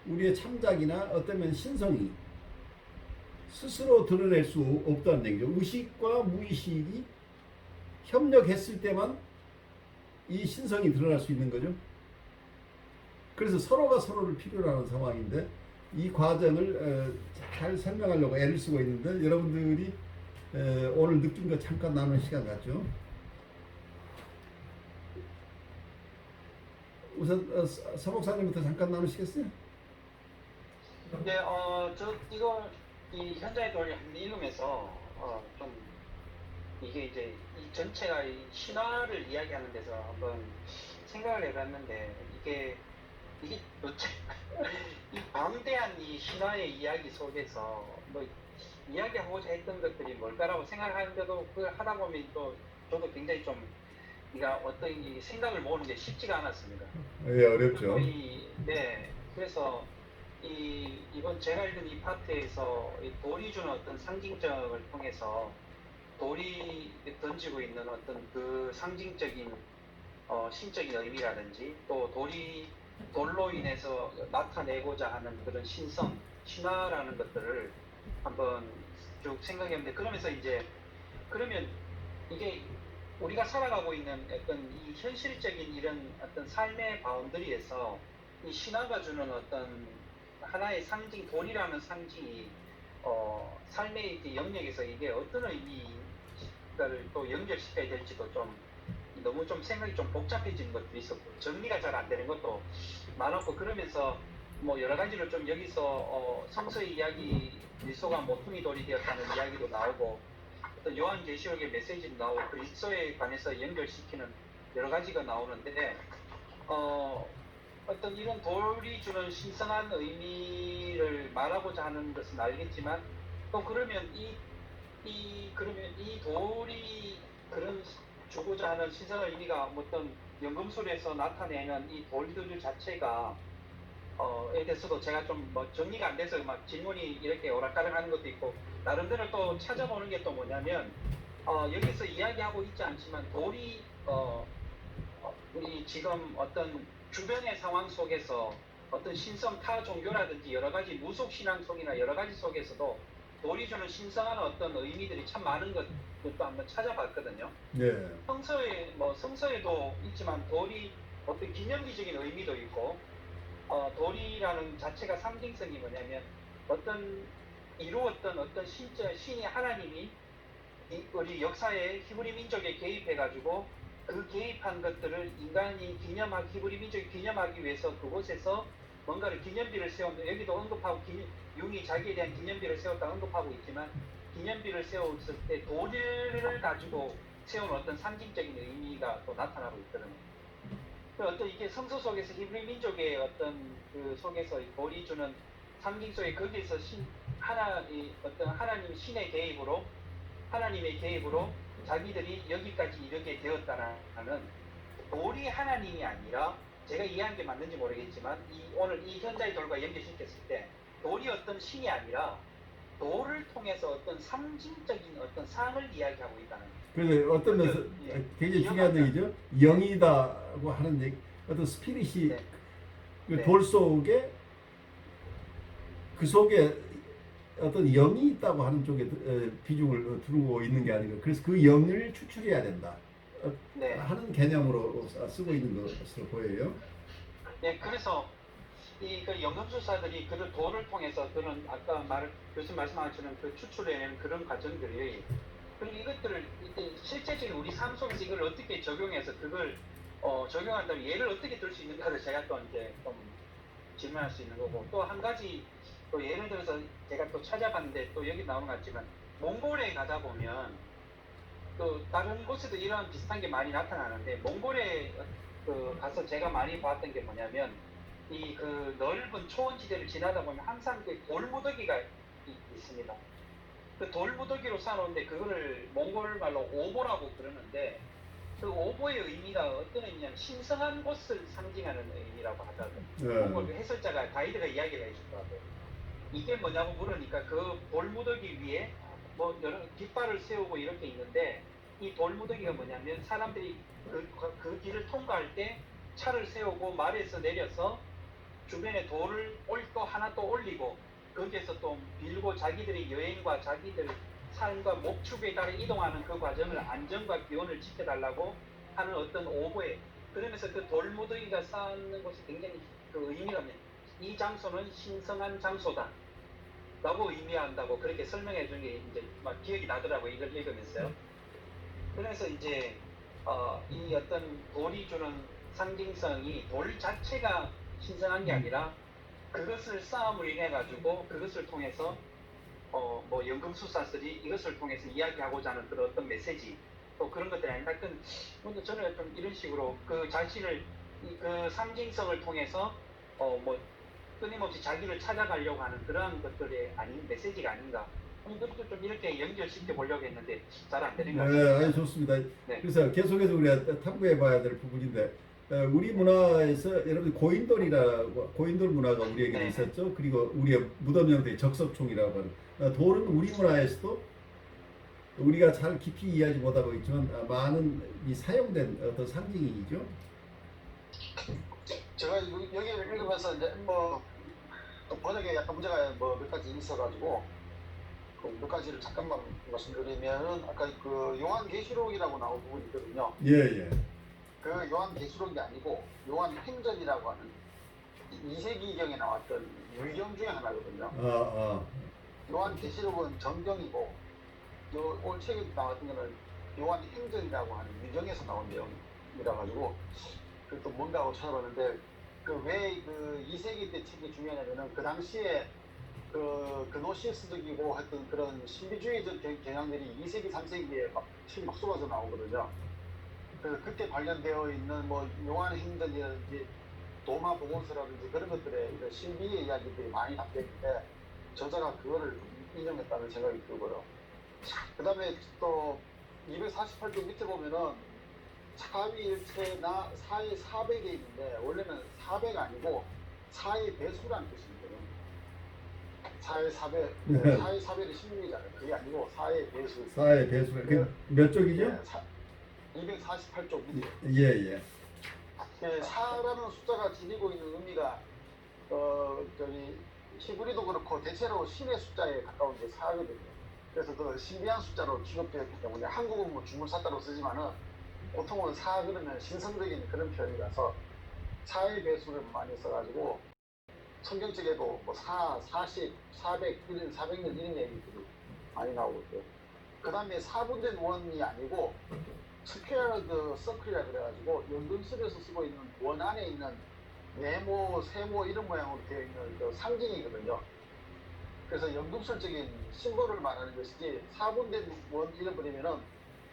우리의 참작이나 어쩌면 신성이 스스로 드러낼 수 없다는 얘기죠. 의식과 무의식이 협력했을 때만 이 신성이 드러날 수 있는 거죠. 그래서 서로가 서로를 필요로 하는 상황인데, 이 과정을 잘 설명하려고 애를 쓰고 있는데, 여러분들이 오늘 느낀 거 잠깐 나누는 시간 같죠. 우선 서 목사님부터 잠깐 나누시겠어요? 네, 이 현자의 돌 읽으면서 좀 이게 이제 이 전체가 이 신화를 이야기하는 데서 한번 생각을 해봤는데, 이게 도대체 이 방대한 이 신화의 이야기 속에서 뭐 이야기하고자 했던 것들이 뭘까라고 생각하는데도 그걸 하다 보면 또 저도 굉장히 좀 그러니까 어떤 이 생각을 모으는 게 쉽지가 않았습니다. 예, 어렵죠. 네, 그래서 이번 제가 읽은 이 파트에서 이 돌이 주는 어떤 상징적을 통해서 돌이 던지고 있는 어떤 그 상징적인 신적인 의미라든지, 또 돌로 인해서 나타내고자 하는 그런 신성, 신화라는 것들을 한번 쭉 생각해보는데, 그러면서 이제 그러면 이게 우리가 살아가고 있는 어떤 이 현실적인 이런 어떤 삶의 바운더리에서 이 신화가 주는 어떤 하나의 상징, 돈이라는 상징이 삶의 이 영역에서 이게 어떤 의미를 또 연결시켜야 될지도 좀 너무 좀 생각이 좀 복잡해지는 것도 있었고, 정리가 잘 안 되는 것도 많았고, 그러면서 뭐 여러 가지로 좀 여기서 성서의 이야기, 그리스도가 모퉁이 돌이 되었다는 이야기도 나오고, 어떤 요한계시록의 메시지도 나오고, 그리스도에 관해서 연결시키는 여러 가지가 나오는데, 어떤 이런 돌이 주는 신성한 의미를 말하고자 하는 것은 알겠지만, 또 그러면 그러면 이 돌이 그런 주고자 하는 신성한 의미가 어떤 연금술에서 나타내는 이 돌들 자체가 에 대해서도 제가 좀 뭐 정리가 안 돼서 막 질문이 이렇게 오락가락하는 것도 있고, 나름대로 또 찾아보는 게 또 뭐냐면, 여기서 이야기하고 있지 않지만 돌이 우리 지금 어떤 주변의 상황 속에서 어떤 신성 타 종교라든지 여러 가지 무속 신앙 속이나 여러 가지 속에서도 돌이 주는 신성한 어떤 의미들이 참 많은 것도 한번 찾아봤거든요. 네. 성서에도 있지만 돌이 어떤 기념비적인 의미도 있고, 돌이라는 자체가 상징성이 뭐냐면 어떤 이루었던 어떤 신이 하나님이 우리 역사에 히브리 민족에 개입해가지고 그 개입한 것들을 인간이 히브리 민족이 기념하기 위해서 그곳에서 뭔가를 기념비를 세웠는데, 여기도 언급하고 융이 자기에 대한 기념비를 세웠다 언급하고 있지만, 기념비를 세웠을 때 돌을 가지고 세운 어떤 상징적인 의미가 또 나타나고 있거든요. 어떤 이게 성서 속에서 히브리 민족의 어떤 그 속에서 돌이 주는 상징 속에 거기에서 어떤 하나님 신의 개입으로, 하나님의 개입으로 자기들이 여기까지 이르게 되었다라는, 돌이 하나님이 아니라, 제가 이해한 게 맞는지 모르겠지만 오늘 이 현자의 돌과 연결시켰을 때 돌이 어떤 신이 아니라 돌을 통해서 어떤 상징적인 어떤 상을 이야기하고 있다는 거예요. 그래서 어떤 면에서 굉장히 중요한 얘기죠. 영이다고 하는 얘기, 어떤 스피릿이 네. 그 돌 속에, 그 속에 어떤 영이 있다고 하는 쪽에 비중을 두고 있는 게 아닌가. 그래서 그 영을 추출해야 된다 네. 하는 개념으로 쓰고 있는 것으로 보여요. 네, 그래서 그 연금술사들이 그 돌을 통해서 그런 아까 교수님 말씀하시는 그 추출해내는 그런 과정들이, 그리고 이것들을 실제적인 우리 삶 속에서 이걸 어떻게 적용해서 그걸 적용한다면 예를 어떻게 들 수 있는가를 제가 또 이제 좀 질문할 수 있는 거고, 또 한 가지 또 예를 들어서 제가 또 찾아봤는데 또 여기 나오는 것 같지만, 몽골에 가다 보면 또 다른 곳에도 이런 비슷한 게 많이 나타나는데, 몽골에 가서 제가 많이 봤던 게 뭐냐면, 이 그 넓은 초원지대를 지나다 보면 항상 그 돌무더기가 있습니다. 그 돌무더기로 쌓아놓은데 그거를 몽골 말로 오보라고 그러는데, 그 오보의 의미가 어떤 의미냐면 신성한 곳을 상징하는 의미라고 하더라고요. 몽골 그 해설자가 가이드가 이야기를 해주더라고요. 이게 뭐냐고 물으니까 그 돌무더기 위에 뭐 여러 깃발을 세우고 이렇게 있는데, 이 돌무더기가 뭐냐면 사람들이 그 길을 통과할 때 차를 세우고 말에서 내려서 주변에 돌을 또 하나 또 올리고, 거기에서 또 빌고 자기들의 여행과 자기들 삶과 목축에 따라 이동하는 그 과정을 안전과 기온을 지켜달라고 하는 어떤 오보에, 그러면서 그 돌무더기가 쌓는 곳이 굉장히 그 의미가 있는, 이 장소는 신성한 장소다 라고 의미한다고 그렇게 설명해 준 게 이제 막 기억이 나더라고요, 이걸 읽으면서요. 그래서 이제 이 어떤 돌이 주는 상징성이 돌 자체가 신성한 게 아니라 그것을 쌓음으로 인해 가지고 그것을 통해서 뭐 연금술사들이 이것을 통해서 이야기하고자 하는 그런 어떤 메시지, 또 그런 것들이 아닌가. 근데 저는 좀 이런 식으로 그 자신을 그 상징성을 통해서 뭐 끊임없이 자기를 찾아가려고 하는 그러한 것들의 메시지가 아닌가. 그것도 좀 이렇게 연결시켜 보려고 했는데 잘 안 되는 것 같습니다. 네, 아주 좋습니다. 네. 그래서 계속해서 우리가 탐구해 봐야 될 부분인데, 우리 문화에서 여러분 고인돌 문화가 우리에게 네. 있었죠. 그리고 우리의 무덤 형태의 적석총이라고 하는 돌은 우리 문화에서도 우리가 잘 깊이 이해하지 못하고 있지만 많은 이 사용된 어떤 상징이죠. 제가 여기를 읽으면서 이제 뭐 또 번역에 약간 문제가 뭐 몇 가지 있어가지고 그 몇 가지를 잠깐만 말씀드리면은 아까 그 요한계시록이라고 나온 부분이 있거든요. 예, 예. 그 요한계시록이 아니고 요한행전이라고 하는 2세기경에 나왔던 유경 중에 하나거든요. 요한계시록은 정경이고 올 책에 나왔던 거는 요한행전이라고 하는 유경에서 나온 내용이라 가지고 또 뭔가 하고 찾아봤는데 그 왜 그 2세기 때 책이 중요하냐면은 그 당시에 그 그노시스적이고 하여튼 그런 신비주의적 경향들이 2세기 3세기에 막 책이 막 쏟아져 나오거든요. 그때 관련되어 있는 뭐 요한행전이라든지 도마 보고서라든지 그런 것들에 이런 신비의 이야기들이 많이 담겨 있는데 저자가 그거를 인용했다는 생각이 들고요. 그 다음에 또 248쪽 밑에 보면은 차위일체나 사의 400에 있는데 원래는 400 아니고 사의 배수라는 뜻입니다. 사의 400, 사의 400이 16이잖아요. 그게 아니고 사의 배수. 사의 배수가 몇 쪽이죠? 네, 248쪽 밑에. 예, 예. 네, 사라는 숫자가 지니고 있는 의미가 저기 히브리도 그렇고 대체로 신의 숫자에 가까운 게 사거든요. 그래서 그 신비한 숫자로 취급되었기 때문에 한국은 뭐 주물사자로 쓰지만은 보통은 사 그러면 신성적인 그런 표현이라서 사의 배수를 많이 써가지고 성경책에도 뭐 40, 400, 400년 이런 얘기들이 많이 나오고 있고요. 그 다음에 4분된 원이 아니고 스퀘어드 서클이라 그래가지고 연금술에서 쓰고 있는 원 안에 있는 네모, 세모 이런 모양으로 되어 있는 그 상징이거든요. 그래서 연금술적인 심벌을 말하는 것이지 4분된 원 잃어버리면은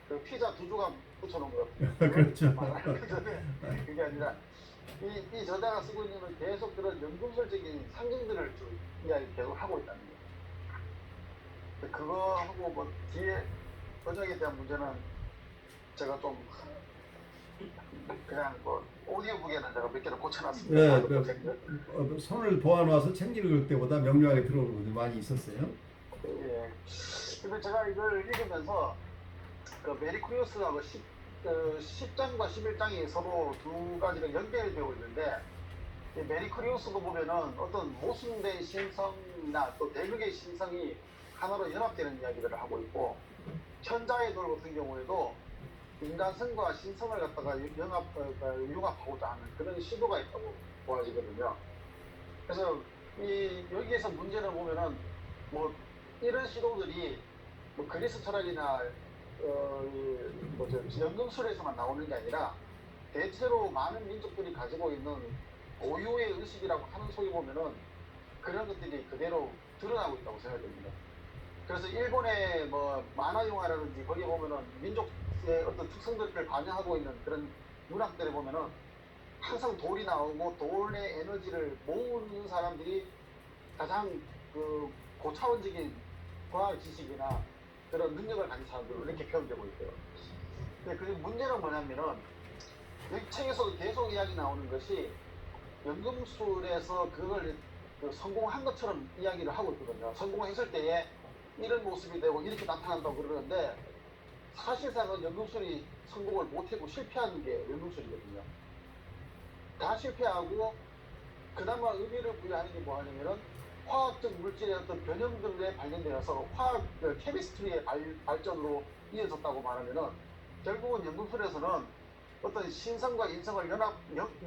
그 피자 두 조각 붙여놓은 거 그렇죠. 말하는 건데 그게 아니라 이 저자가 쓰고 있는 건 계속 그런 연금술적인 상징들을 좀 이야기 계속 하고 있다는 거예요. 그거하고 뭐 뒤에 번역에 대한 문제는 제가 좀 그냥 뭐 오디오북에는 제가 몇 개를 고쳐놨습니다. 네, 손을 보아놓아서 책 읽을 때보다 명료하게 들어오는 분들이 많이 있었어요. 예. 근데 제가 이걸 읽으면서 그 메리쿠리오스하고 10장과 11장이 서로 두 가지가 연결되어 있는데 이 메리쿠리오스도 보면은 어떤 모순된 신성이나 또 대극의 신성이 하나로 연합되는 이야기들을 하고 있고 천자의 돌 같은 경우에도 인간성과 신성을 갖다가 융합하고자 하는 그런 시도가 있다고 보아지거든요. 그래서 여기에서 문제를 보면은 뭐 이런 시도들이 뭐 그리스 철학이나 연금술에서만 나오는 게 아니라 대체로 많은 민족들이 가지고 있는 고유의 의식이라고 하는 속에 보면은 그런 것들이 그대로 드러나고 있다고 생각됩니다. 그래서 일본의 뭐 만화 영화라든지 거기 보면은 민족의 어떤 특성들을 반영하고 있는 그런 문학들에 보면은 항상 돌이 나오고 돌의 에너지를 모으는 사람들이 가장 그 고차원적인 과학 지식이나 그런 능력을 가진 사람들로 이렇게 표현되고 있고요. 근데 그 문제는 뭐냐면은 이 책에서도 계속 이야기 나오는 것이 연금술에서 그걸 성공한 것처럼 이야기를 하고 있거든요. 성공했을 때에 이런 모습이 되고 이렇게 나타난다고 그러는데 사실상은 연금술이 성공을 못하고 실패하는 게 연금술이거든요. 다 실패하고 그나마 의미를 부여하는 게 뭐냐면은 화학적 물질의 어떤 변형들에 발견되어서 화학 케미스트리의 발전으로 이어졌다고 말하면은 결국은 연금술에서는 어떤 신성과 인성을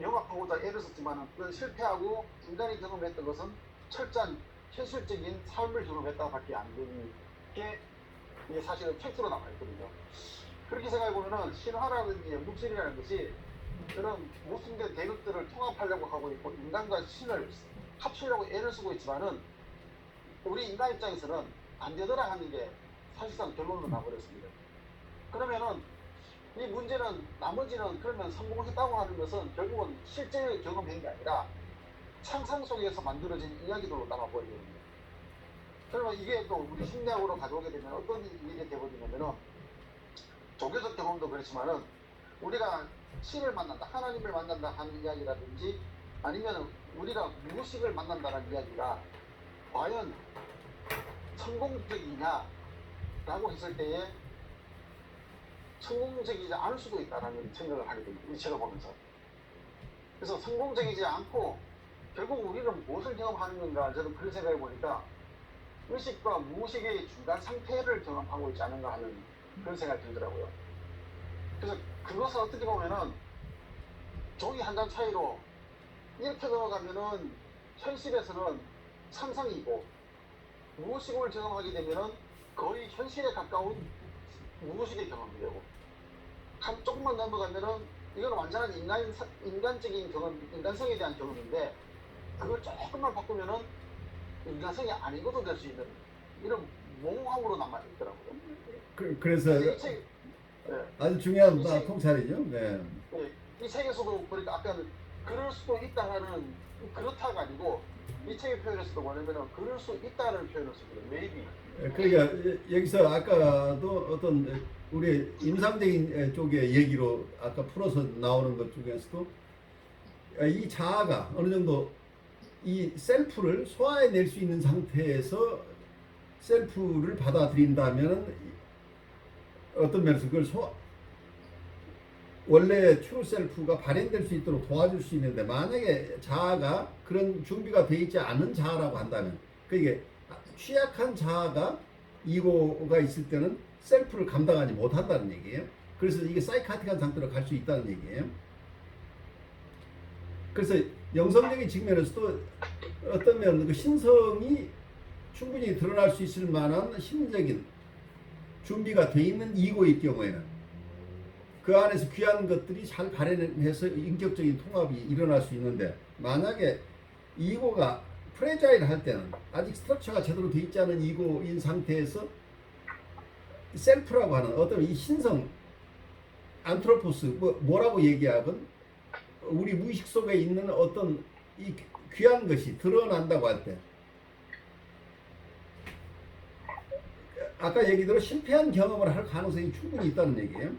영합하고자 애를 썼지만은 그건 실패하고 인간이 경험했던 것은 철저한 현실적인 삶을 경험했다고밖에 안 되는 게 이게 사실은 팩트로 남아있거든요. 그렇게 생각해보면은 신화라든지 연금술이라는 것이 그런 모순된 대극들을 통합하려고 하고 있고 인간과 신을 합치려고 애를 쓰고 있지만은 우리 인간 입장에서는 안 되더라 하는 게 사실상 결론으로 나버렸습니다. 그러면은 이 문제는 나머지는 그러면 성공했다고 하는 것은 결국은 실제 경험한 게 아니라 상상 속에서 만들어진 이야기들로 남아버리거든요. 그러면 이게 또 우리 심리학으로 가져오게 되면 어떤 일이 되어버리냐면은 종교적 경험도 그렇지만은 우리가 신을 만난다, 하나님을 만난다 하는 이야기라든지 아니면 우리가 무식을 만난다는 이야기가 과연 성공적이냐 라고 했을 때에 성공적이지 않을 수도 있다는 생각을 하게 됩니다. 이 책을 보면서. 그래서 성공적이지 않고 결국 우리는 무엇을 경험하는 건가 저는 그런 생각해 보니까 의식과 무의식의 중간 상태를 경험하고 있지 않은가 하는 그런 생각이 들더라고요. 그래서 그것을 어떻게 보면은 종이 한 장 차이로 이렇게 넘어가면은 현실에서는 상상이고 무의식을 경험하게 되면은 거의 현실에 가까운 무의식의 경험이 되고 한 조금만 넘어가면은 이건 완전한 인간적인 경험, 인간성에 대한 경험인데 그걸 조금만 바꾸면은 인간성이 아니고도 될 수 있는 이런 모호함으로 남아있더라고요. 그래서 이 책, 예, 아주 중요한 이 책- 통찰이죠. 네. 예, 이 책에서도 보니까 아까는 그럴 수도 있다라는 그렇다가 아니고 이 책의 표현에서도 뭐냐면은 그럴 수 있다는 표현을 쓰거든요. maybe. 그러니까 여기서 아까도 어떤 우리 임상적인 쪽의 얘기로 아까 풀어서 나오는 것 중에서도 이 자아가 어느 정도 이 셀프를 소화해낼 수 있는 상태에서 셀프를 받아들인다면 어떤 면에서 그걸 원래 트루 셀프가 발현될 수 있도록 도와줄 수 있는데 만약에 자아가 그런 준비가 되어 있지 않은 자아라고 한다면 그게 취약한 자아가 이고가 있을 때는 셀프를 감당하지 못한다는 얘기예요. 그래서 이게 사이카틱한 상태로 갈 수 있다는 얘기예요. 그래서 영성적인 측면에서도 어떤 면 그 신성이 충분히 드러날 수 있을 만한 심리적인 준비가 돼 있는 이고의 경우에는 그 안에서 귀한 것들이 잘 발현해서 인격적인 통합이 일어날 수 있는데 만약에 이고가 프레자일 할 때는 아직 스트럭처가 제대로 돼 있지 않은 이고인 상태에서 셀프라고 하는 어떤 이 신성 안트로포스 뭐라고 얘기하건 우리 무의식 속에 있는 어떤 이 귀한 것이 드러난다고 할 때 아까 얘기대로 실패한 경험을 할 가능성이 충분히 있다는 얘기예요.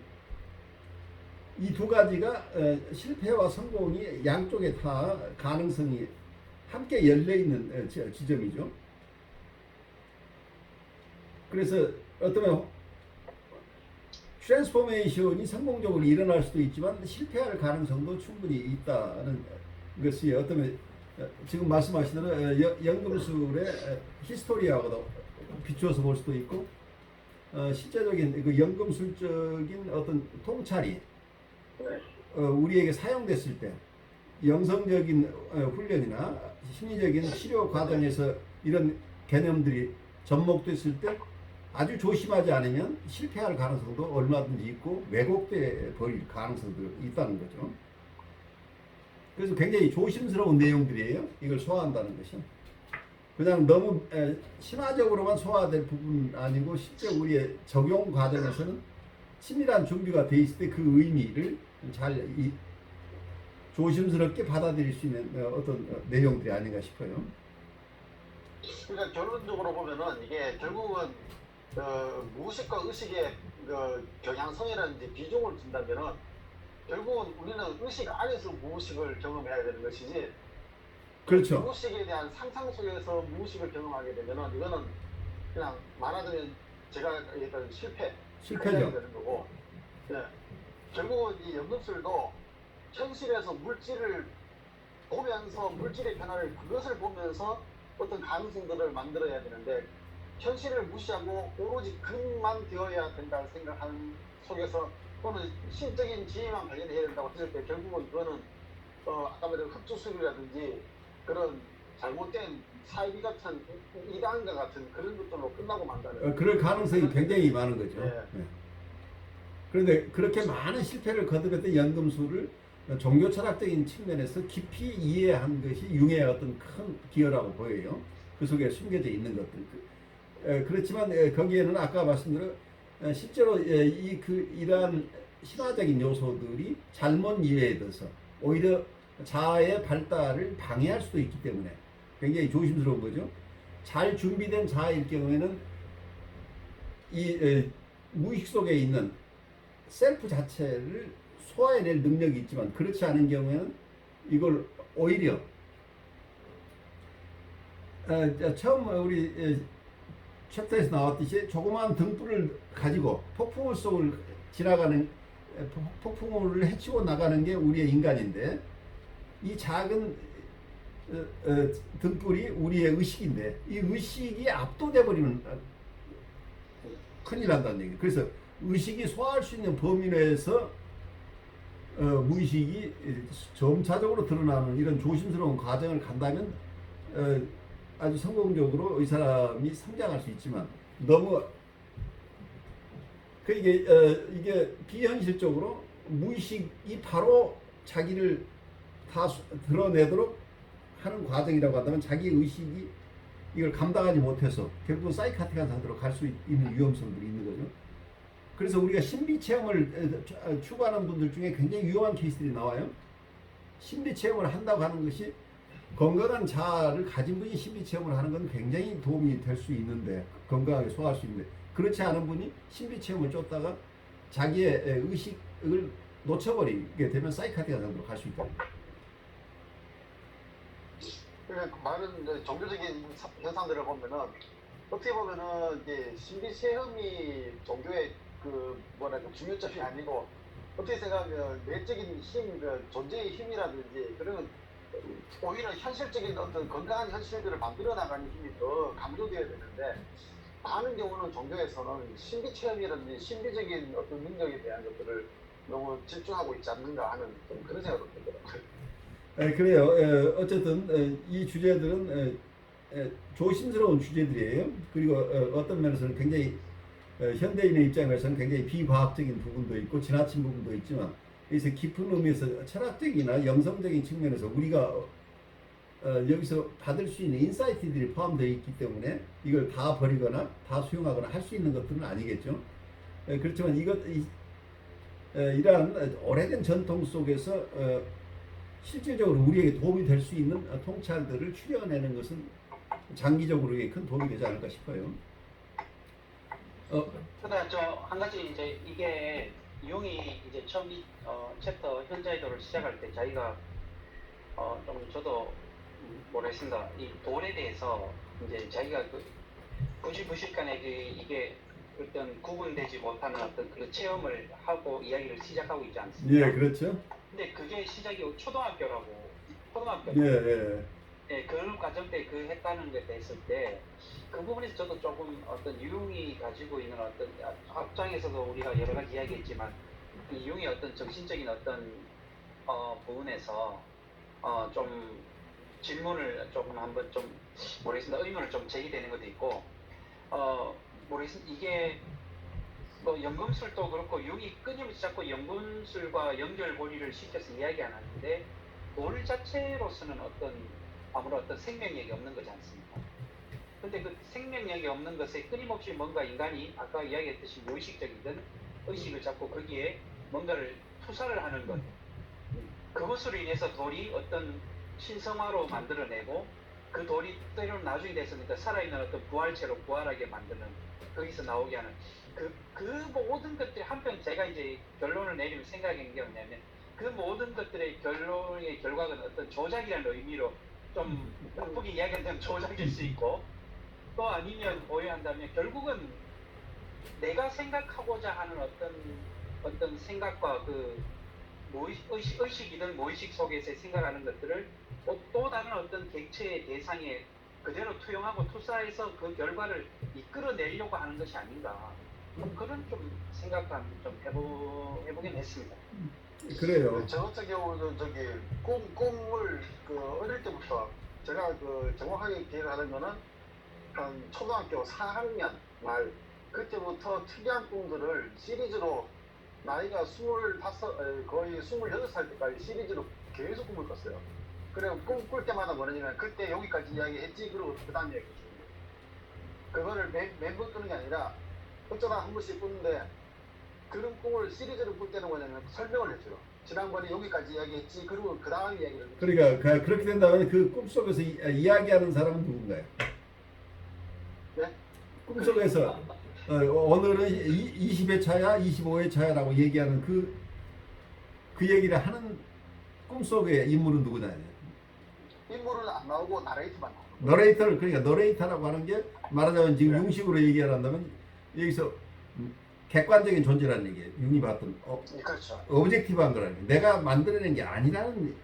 이 두 가지가 실패와 성공이 양쪽에 다 가능성이 함께 열려있는 지점이죠. 그래서 어쩌면 트랜스포메이션이 성공적으로 일어날 수도 있지만 실패할 가능성도 충분히 있다는 것이 어쩌면 지금 말씀하신 대로 연금술의 히스토리하고도 비추어서 볼 수도 있고 실제적인 그 연금술적인 어떤 통찰이 우리에게 사용됐을 때 영성적인 훈련이나 심리적인 치료 과정에서 이런 개념들이 접목됐을 때 아주 조심하지 않으면 실패할 가능성도 얼마든지 있고 왜곡돼 버릴 가능성도 있다는 거죠. 그래서 굉장히 조심스러운 내용들이에요. 이걸 소화한다는 것이. 그냥 너무 심화적으로만 소화될 부분 아니고 실제 우리의 적용 과정에서는 치밀한 준비가 돼 있을 때 그 의미를 잘 조심스럽게 받아들일 수 있는 어떤 내용들이 아닌가 싶어요. 그러니까 결론적으로 보면은 이게 결국은 무의식과 의식의 경향성이라든지 비중을 둔다면은 결국은 우리는 의식 안에서 무의식을 경험해야 되는 것이지. 그렇죠. 무의식에 대한 상상 속에서 무의식을 경험하게 되면은 이거는 그냥 말하자면 제가 얘기했던 실패죠. 되는 거고. 네. 결국은 이 연금술도 현실에서 물질을 보면서 물질의 변화를 그것을 보면서 어떤 가능성들을 만들어야 되는데 현실을 무시하고 오로지 그것만 되어야 된다 생각하는 속에서 또는 신적인 지혜만 발견해야 된다고 했을 때 결국은 그거는 아까 말한 흑주술이라든지 그런 잘못된 사이비 같은 이단과 같은 그런 것들로 끝나고 만다는 그럴 가능성이 굉장히 많은 거죠. 네. 네. 그런데 그렇게 많은 실패를 거듭했던 연금술을 종교 철학적인 측면에서 깊이 이해한 것이 융의 어떤 큰 기여라고 보여요. 그 속에 숨겨져 있는 것들. 그렇지만 거기에는 아까 말씀대로 실제로 이러한 신화적인 요소들이 잘못 이해돼서 오히려 자아의 발달을 방해할 수도 있기 때문에 굉장히 조심스러운 거죠. 잘 준비된 자아일 경우에는 이 무의식 속에 있는 셀프 자체를 소화해낼 능력이 있지만 그렇지 않은 경우에는 이걸 오히려 처음 우리 챕터에서 나왔듯이 조그마한 등불을 가지고 폭풍우 속을 지나가는 폭풍우를 헤치고 나가는 게 우리의 인간인데 이 작은 등불이 우리의 의식인데 이 의식이 압도돼 버리면 큰일 난다는 얘기예요. 그래서 의식이 소화할 수 있는 범위 내에서 무의식이 점차적으로 드러나는 이런 조심스러운 과정을 간다면 아주 성공적으로 이 사람이 성장할 수 있지만 너무 이게 비현실적으로 무의식이 바로 자기를 다 드러내도록 하는 과정이라고 한다면 자기 의식이 이걸 감당하지 못해서 결국 사이카틱한 상태로 갈 수 있는 위험성들이 있는 거죠. 그래서 우리가 신비 체험을 추구하는 분들 중에 굉장히 위험한 케이스들이 나와요. 신비 체험을 한다고 하는 것이 건강한 자아를 가진 분이 신비 체험을 하는 건 굉장히 도움이 될 수 있는데 건강하게 소화할 수 있는데 그렇지 않은 분이 신비 체험을 쫓다가 자기의 의식을 놓쳐버리게 되면 사이카틱한 상태로 갈 수 있다. 그러니까 많은 이제 종교적인 현상들을 보면은 어떻게 보면은 이제 신비 체험이 종교의 그 뭐랄까 중요점이 아니고 어떻게 생각하면 내적인 힘, 그 존재의 힘이라든지 그런 오히려 현실적인 어떤 건강한 현실들을 만들어 나가는 힘이 더 강조되어야 되는데 많은 경우는 종교에서는 신비 체험이라든지 신비적인 어떤 능력에 대한 것들을 너무 집중하고 있지 않는가 하는 좀 그런 생각이 들더라고요. 그래요. 어쨌든 이 주제들은 조심스러운 주제들이에요. 그리고 어떤 면에서는 굉장히 현대인의 입장에서는 굉장히 비과학적인 부분도 있고 지나친 부분도 있지만 여기서 깊은 의미에서 철학적이나 영성적인 측면에서 우리가 여기서 받을 수 있는 인사이트들이 포함되어 있기 때문에 이걸 다 버리거나 다 수용하거나 할 수 있는 것들은 아니겠죠. 그렇지만 이러한 오래된 전통 속에서 실질적으로 우리에게 도움이 될 수 있는 통찰들을 추려내는 것은 장기적으로 큰 도움이 되지 않을까 싶어요. 그러니까 저 한 가지 이제 이게 융이 이제 처음 이 챕터 현자의도를 시작할 때 자기가 좀 저도 모르겠습니다. 이 돌에 대해서 이제 자기가 그 부실부실간에 이게 어떤 구분되지 못하는 어떤 그런 체험을 하고 이야기를 시작하고 있지 않습니까? 예, 그렇죠. 근데 그게 시작이 초등학교 예. 네, 그 과정 때 그 했다는 게 됐을 때 그 부분에서 저도 조금 어떤 유용이 가지고 있는 어떤 앞장에서도 우리가 여러 가지 이야기했지만 이 유용의 어떤 정신적인 어떤 부분에서 좀 질문을 조금 한번 좀 모르겠습니다. 의문을 좀 제기되는 것도 있고 모르겠습니다. 이게 뭐 연금술도 그렇고 융이 끊임없이 자꾸 연금술과 연결고리를 시켜서 이야기 안 하는데 돌 자체로서는 아무런 어떤 생명력이 없는 거지 않습니까? 근데 그 생명력이 없는 것에 끊임없이 뭔가 인간이 아까 이야기했듯이 무의식적이든 의식을 잡고 거기에 뭔가를 투사를 하는 것 그것으로 인해서 돌이 어떤 신성화로 만들어내고 그 돌이 때로는 나중에 돼서니까 살아있는 어떤 부활체로 부활하게 만드는 거기서 나오게 하는 그 모든 것들이 한편 제가 이제 결론을 내리면 생각한 게 뭐냐면 그 모든 것들의 결론의 결과는 어떤 조작이라는 의미로 좀 나쁘게 이야기한다면 조작일 수 있고 또 아니면 오해한다면 결국은 내가 생각하고자 하는 어떤 생각과 그 의식이든 무의식 속에서 생각하는 것들을 또 다른 어떤 객체의 대상에 그대로 투영하고 투사해서 그 결과를 이끌어내려고 하는 것이 아닌가 그런 좀 생각감 좀 해보긴 했습니다. 그래요. 저 같은 경우는 저기 꿈을 그 어릴 때부터 제가 그 정확하게 기억을 하는 거는 한 초등학교 4학년 말 그때부터 특이한 꿈들을 시리즈로 나이가 25, 거의 28살 때까지 시리즈로 계속 꿈을 꿨어요. 그리고 꿈 꿀 때마다 뭐냐면 그때 여기까지 이야기했지 그러고 그 다음 이야기 줍니다. 그거를 매번 꾸는 게 아니라 어쩌다 한 번씩 꾸는데 그런 꿈을 시리즈로 꿀 때는 뭐냐면 설명을 해줘요. 지난번에 여기까지 이야기했지 그리고 그 다음 이야기를 그러니까 그렇게 된다면 그 꿈속에서 이야기하는 사람은 누군가요? 네? 꿈속에서 오늘은 20회 차야 25회 차야라고 얘기하는 그 얘기를 하는 꿈속의 인물은 누구냐? 인물은 안 나오고 나레이트만 나오고 너레이터를 그러니까 너레이터라고 하는 게 말하자면 지금 네. 융식으로 얘기한다면 여기서 객관적인 존재라는 얘기예요. 융이 봤던 그렇죠. 오브젝티브한 거라는 게 내가 만들어낸 게 아니라는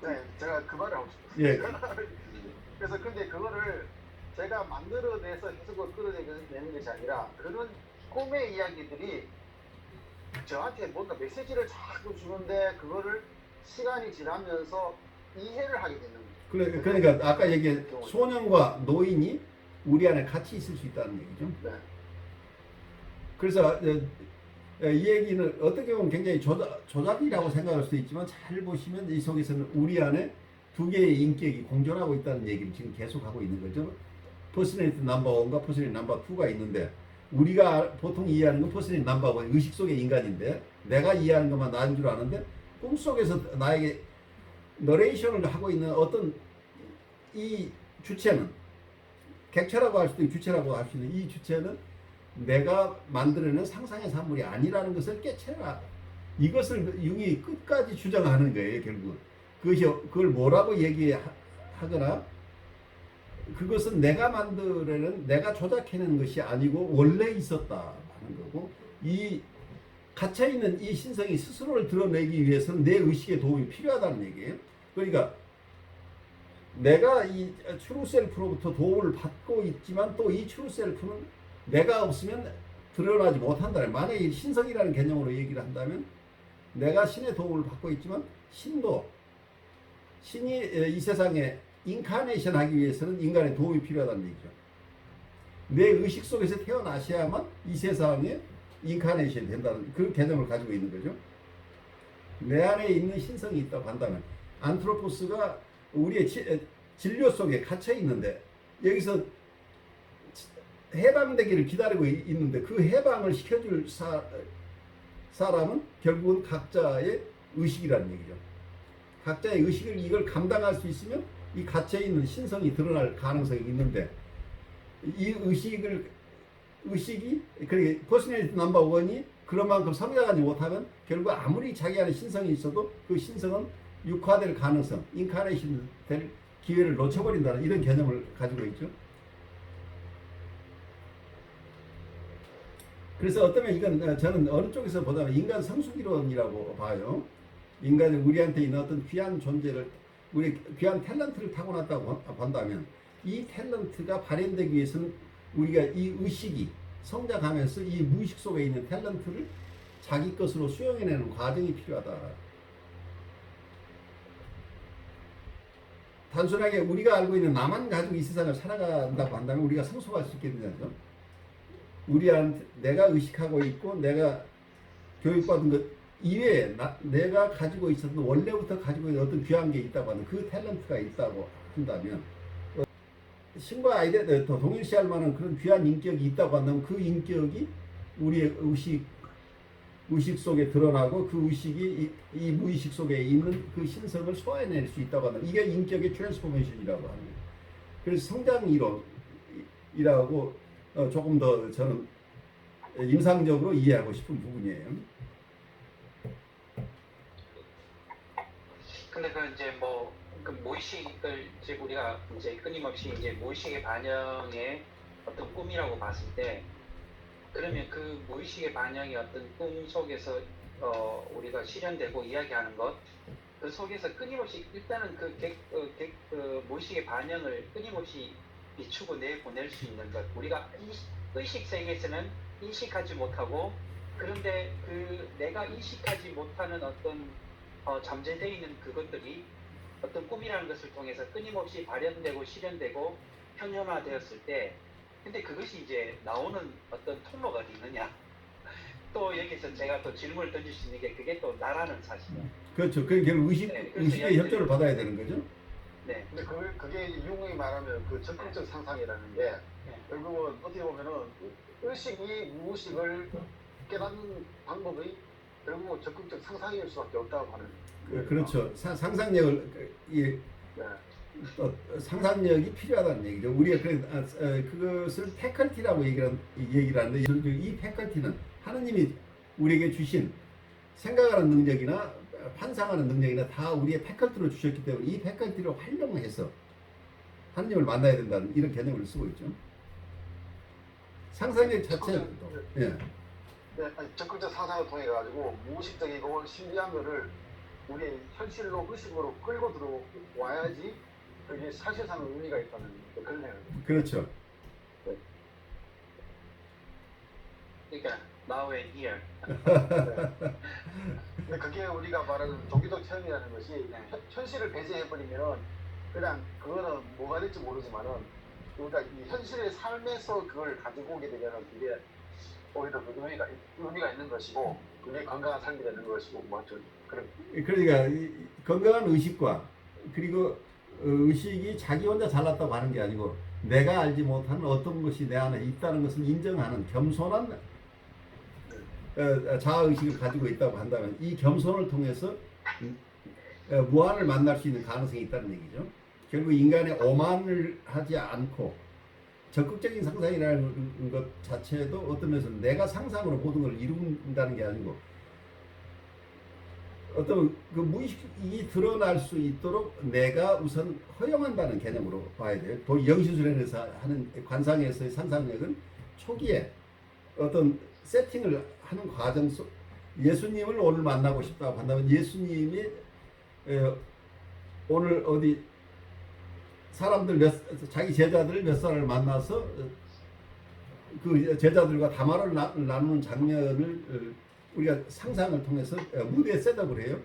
네, 제가 그 말을 하고 싶었어요. 예. 그래서 근데 그거를 제가 만들어내서 해석을 끌어내는 것이 아니라 그런 꿈의 이야기들이 저한테 뭔가 메시지를 자꾸 주는데 그거를 시간이 지나면서 이해를 하게 되는 거예요. 그러니까 아까 얘기한 소년과 노인이 우리 안에 같이 있을 수 있다는 얘기죠. 네. 그래서 이 얘기는 어떻게 보면 굉장히 조작이라고 생각할 수도 있지만 잘 보시면 이 속에서는 우리 안에 두 개의 인격이 공존하고 있다는 얘기를 지금 계속하고 있는 거죠. 퍼스널리티 넘버 1과 퍼스널리티 넘버 2가 있는데 우리가 보통 이해하는 건 퍼스널리티 넘버 1, 의식 속의 인간인데 내가 이해하는 것만 나인 줄 아는데 꿈속에서 나에게 너레이션을 하고 있는 어떤 이 주체는 객체라고 할 수도 있고 주체라고 할 수 있는 이 주체는 내가 만들어낸 상상의 산물이 아니라는 것을 깨쳐라. 이것을 융이 끝까지 주장하는 거예요, 결국은. 그걸 뭐라고 얘기하거나 그것은 내가 만들어낸, 내가 조작해낸 것이 아니고 원래 있었다 하는 거고, 이 갇혀있는 이 신성이 스스로를 드러내기 위해서는 내 의식의 도움이 필요하다는 얘기예요. 그러니까 내가 이 트루셀프로부터 도움을 받고 있지만 또 이 트루셀프는 내가 없으면 드러나지 못한다는, 만약에 이 신성이라는 개념으로 얘기를 한다면 내가 신의 도움을 받고 있지만 신이 이 세상에 인카네이션 하기 위해서는 인간의 도움이 필요하다는 얘기죠. 내 의식 속에서 태어나셔야만 이 세상에 인카네이션이 된다는 그 개념을 가지고 있는 거죠. 내 안에 있는 신성이 있다고 한다면 안트로포스가 우리의 진료 속에 갇혀 있는데 여기서 해방되기를 기다리고 있는데 그 해방을 시켜줄 사람은 결국은 각자의 의식이라는 얘기죠. 각자의 의식을 이걸 감당할 수 있으면 이 갇혀 있는 신성이 드러날 가능성이 있는데 이 의식이 그러니까 퍼스널리티 넘버 1이 그런 만큼 성장하지 못하면 결국 아무리 자기 안에 신성이 있어도 그 신성은 육화될 가능성, 인카네이션 될 기회를 놓쳐버린다는 이런 개념을 가지고 있죠. 그래서 어쩌면 이건 저는 어느 쪽에서 보자면 인간 성숙이론이라고 봐요. 인간이 우리한테 있는 어떤 귀한 존재를, 우리 귀한 탤런트를 타고났다고 본다면 이 탤런트가 발현되기 위해서는 우리가 이 의식이 성장하면서 이 무의식 속에 있는 탤런트를 자기 것으로 수용해내는 과정이 필요하다. 단순하게 우리가 알고 있는 나만 가지고 이 세상을 살아간다고 한다면 우리가 성숙할 수 있겠느냐죠. 우리한테 내가 의식하고 있고 내가 교육받은 것 이외에 내가 가지고 있었던 원래부터 가지고 있는 어떤 귀한 게 있다고 하는 그 탤런트가 있다고 한다면 신과 아이들 동일시할 만한 그런 귀한 인격이 있다고 한다면 그 인격이 우리의 의식 속에 드러나고 그 의식이 이 무의식 속에 있는 그 신성을 소화해낼 수 있다고 한다면 이게 인격의 트랜스포메이션이라고 하는 거예요. 그래서 성장 이론이라고 조금 더 저는 임상적으로 이해하고 싶은 부분이에요. 근데 그 이제 뭐 그 무의식을 이제 우리가 이제 끊임없이 이제 무의식의 반영의 어떤 꿈이라고 봤을 때 그러면 그 무의식의 반영이 어떤 꿈 속에서 우리가 실현되고 이야기하는 것 그 속에서 끊임없이 일단은 그 무의식의 반영을 끊임없이 비추고 내보낼 수 있는 것 우리가 의식 세계에서는 인식하지 못하고 그런데 그 내가 인식하지 못하는 어떤 잠재되어 있는 그것들이 어떤 꿈이라는 것을 통해서 끊임없이 발현되고 실현되고 현현화되었을 때 근데 그것이 이제 나오는 어떤 통로가 어디 있느냐 또 여기서 제가 또 질문을 던질 수 있는 게 그게 또 나라는 사실이에요. 그렇죠. 그게 결국 의식의 협조를 받아야 되는 거죠. 네. 근데 그게 융이 말하면 그 적극적 상상이라는 게 결국은 어떻게 보면은 의식이 무의식을 깨닫는 방법이 결국은 적극적 상상일 수밖에 없다고 하는. 그렇죠. 상상력을 상상력이 필요하다는 얘기죠. 우리가 그것을 패컬티라고 얘기를 하는데 이 패컬티는 하느님이 우리에게 주신 생각하는 능력이나 판상하는 능력이나 다 우리의 패컬티로 주셨기 때문에 이 패컬티를 활용해서 하느님을 만나야 된다는 이런 개념을 쓰고 있죠. 상상력 자체는 적극적 상상을 통해 가지고 무의식적이고 신비한 거를 우리의 현실로 의식으로 끌고 들어와야지 그게 사실상 의미가 있다는 그런 생각입니다. 그렇죠. 그러니까 now and here. 근데 그게 우리가 말하는 종교적 체험이라는 것이 네. 현실을 배제해버리면은 그냥 그거는 뭐가 될지 모르지만은 그러니까 이 현실의 삶에서 그걸 가지고 오게 되면은 그게 오히려 그 의미가 있는 것이고 그게 건강한 삶이 되는 것이고 뭐 좀 그런. 그러니까 이 건강한 의식과 그리고 의식이 자기 혼자 잘났다고 하는 게 아니고 내가 알지 못하는 어떤 것이 내 안에 있다는 것을 인정하는 겸손한 자아의식을 가지고 있다고 한다면 이 겸손을 통해서 무한을 만날 수 있는 가능성이 있다는 얘기죠. 결국 인간의 오만을 하지 않고 적극적인 상상이라는 것 자체도 어떤 면에서 내가 상상으로 모든 걸 이룬다는 게 아니고 어떤 그 무의식이 드러날 수 있도록 내가 우선 허용한다는 개념으로 봐야 돼요. 영신술에서 하는 관상에서의 상상력은 초기에 어떤 세팅을 하는 과정 속 예수님을 오늘 만나고 싶다고 한다면 예수님이 오늘 어디 사람들 자기 제자들 몇 사람을 만나서 그 제자들과 담화를 나누는 장면을 우리가 상상을 통해서 무대에 셋업을 해요.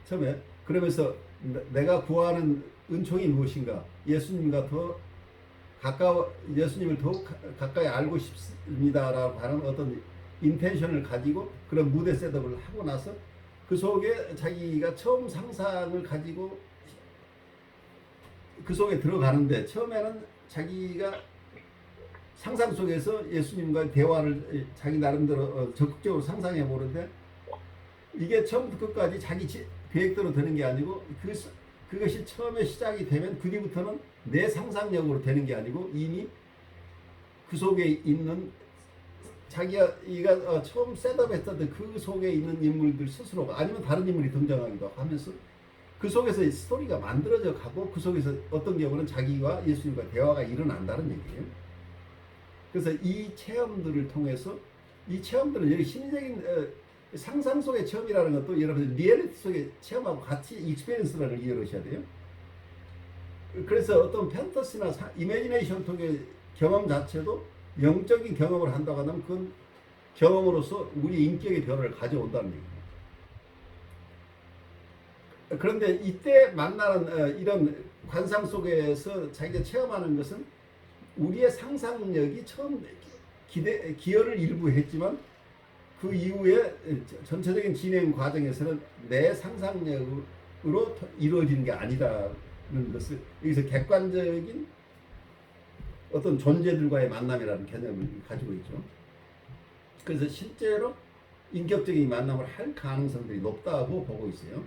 처음에 그러면서 내가 구하는 은총이 무엇인가? 예수님과 더 예수님을 더욱 가까이 알고 싶습니다라고 하는 어떤 인텐션을 가지고 그런 무대 셋업을 하고 나서 그 속에 자기가 처음 상상을 가지고 그 속에 들어가는데 처음에는 자기가 상상 속에서 예수님과 대화를 자기 나름대로 적극적으로 상상해 보는데 이게 처음부터 끝까지 자기 계획대로 되는 게 아니고 그것이 처음에 시작이 되면 그 뒤부터는 내 상상력으로 되는 게 아니고 이미 그 속에 있는 자기가 처음 셋업했던 그 속에 있는 인물들 스스로 아니면 다른 인물이 등장하기도 하면서 그 속에서 스토리가 만들어져 가고 그 속에서 어떤 경우는 자기와 예수님과 대화가 일어난다는 얘기예요. 그래서 이 체험들을 통해서 이 체험들은 여기 심리적인 상상 속의 체험이라는 것도 여러분 리얼리티 속의 체험하고 같이 익스피리언스라는 걸 이해하셔야 돼요. 그래서 어떤 판타시나 이미지네이션 통의 경험 자체도 영적인 경험을 한다고 하면 그건 경험으로서 우리 인격의 변화를 가져온다는 얘기입니다. 그런데 이때 만나는 이런 관상 속에서 자기가 체험하는 것은 우리의 상상력이 처음 기여를 일부 했지만 그 이후에 전체적인 진행 과정에서는 내 상상력으로 이루어지는 게 아니라는 것을 여기서 객관적인 어떤 존재들과의 만남이라는 개념을 가지고 있죠. 그래서 실제로 인격적인 만남을 할 가능성들이 높다고 보고 있어요.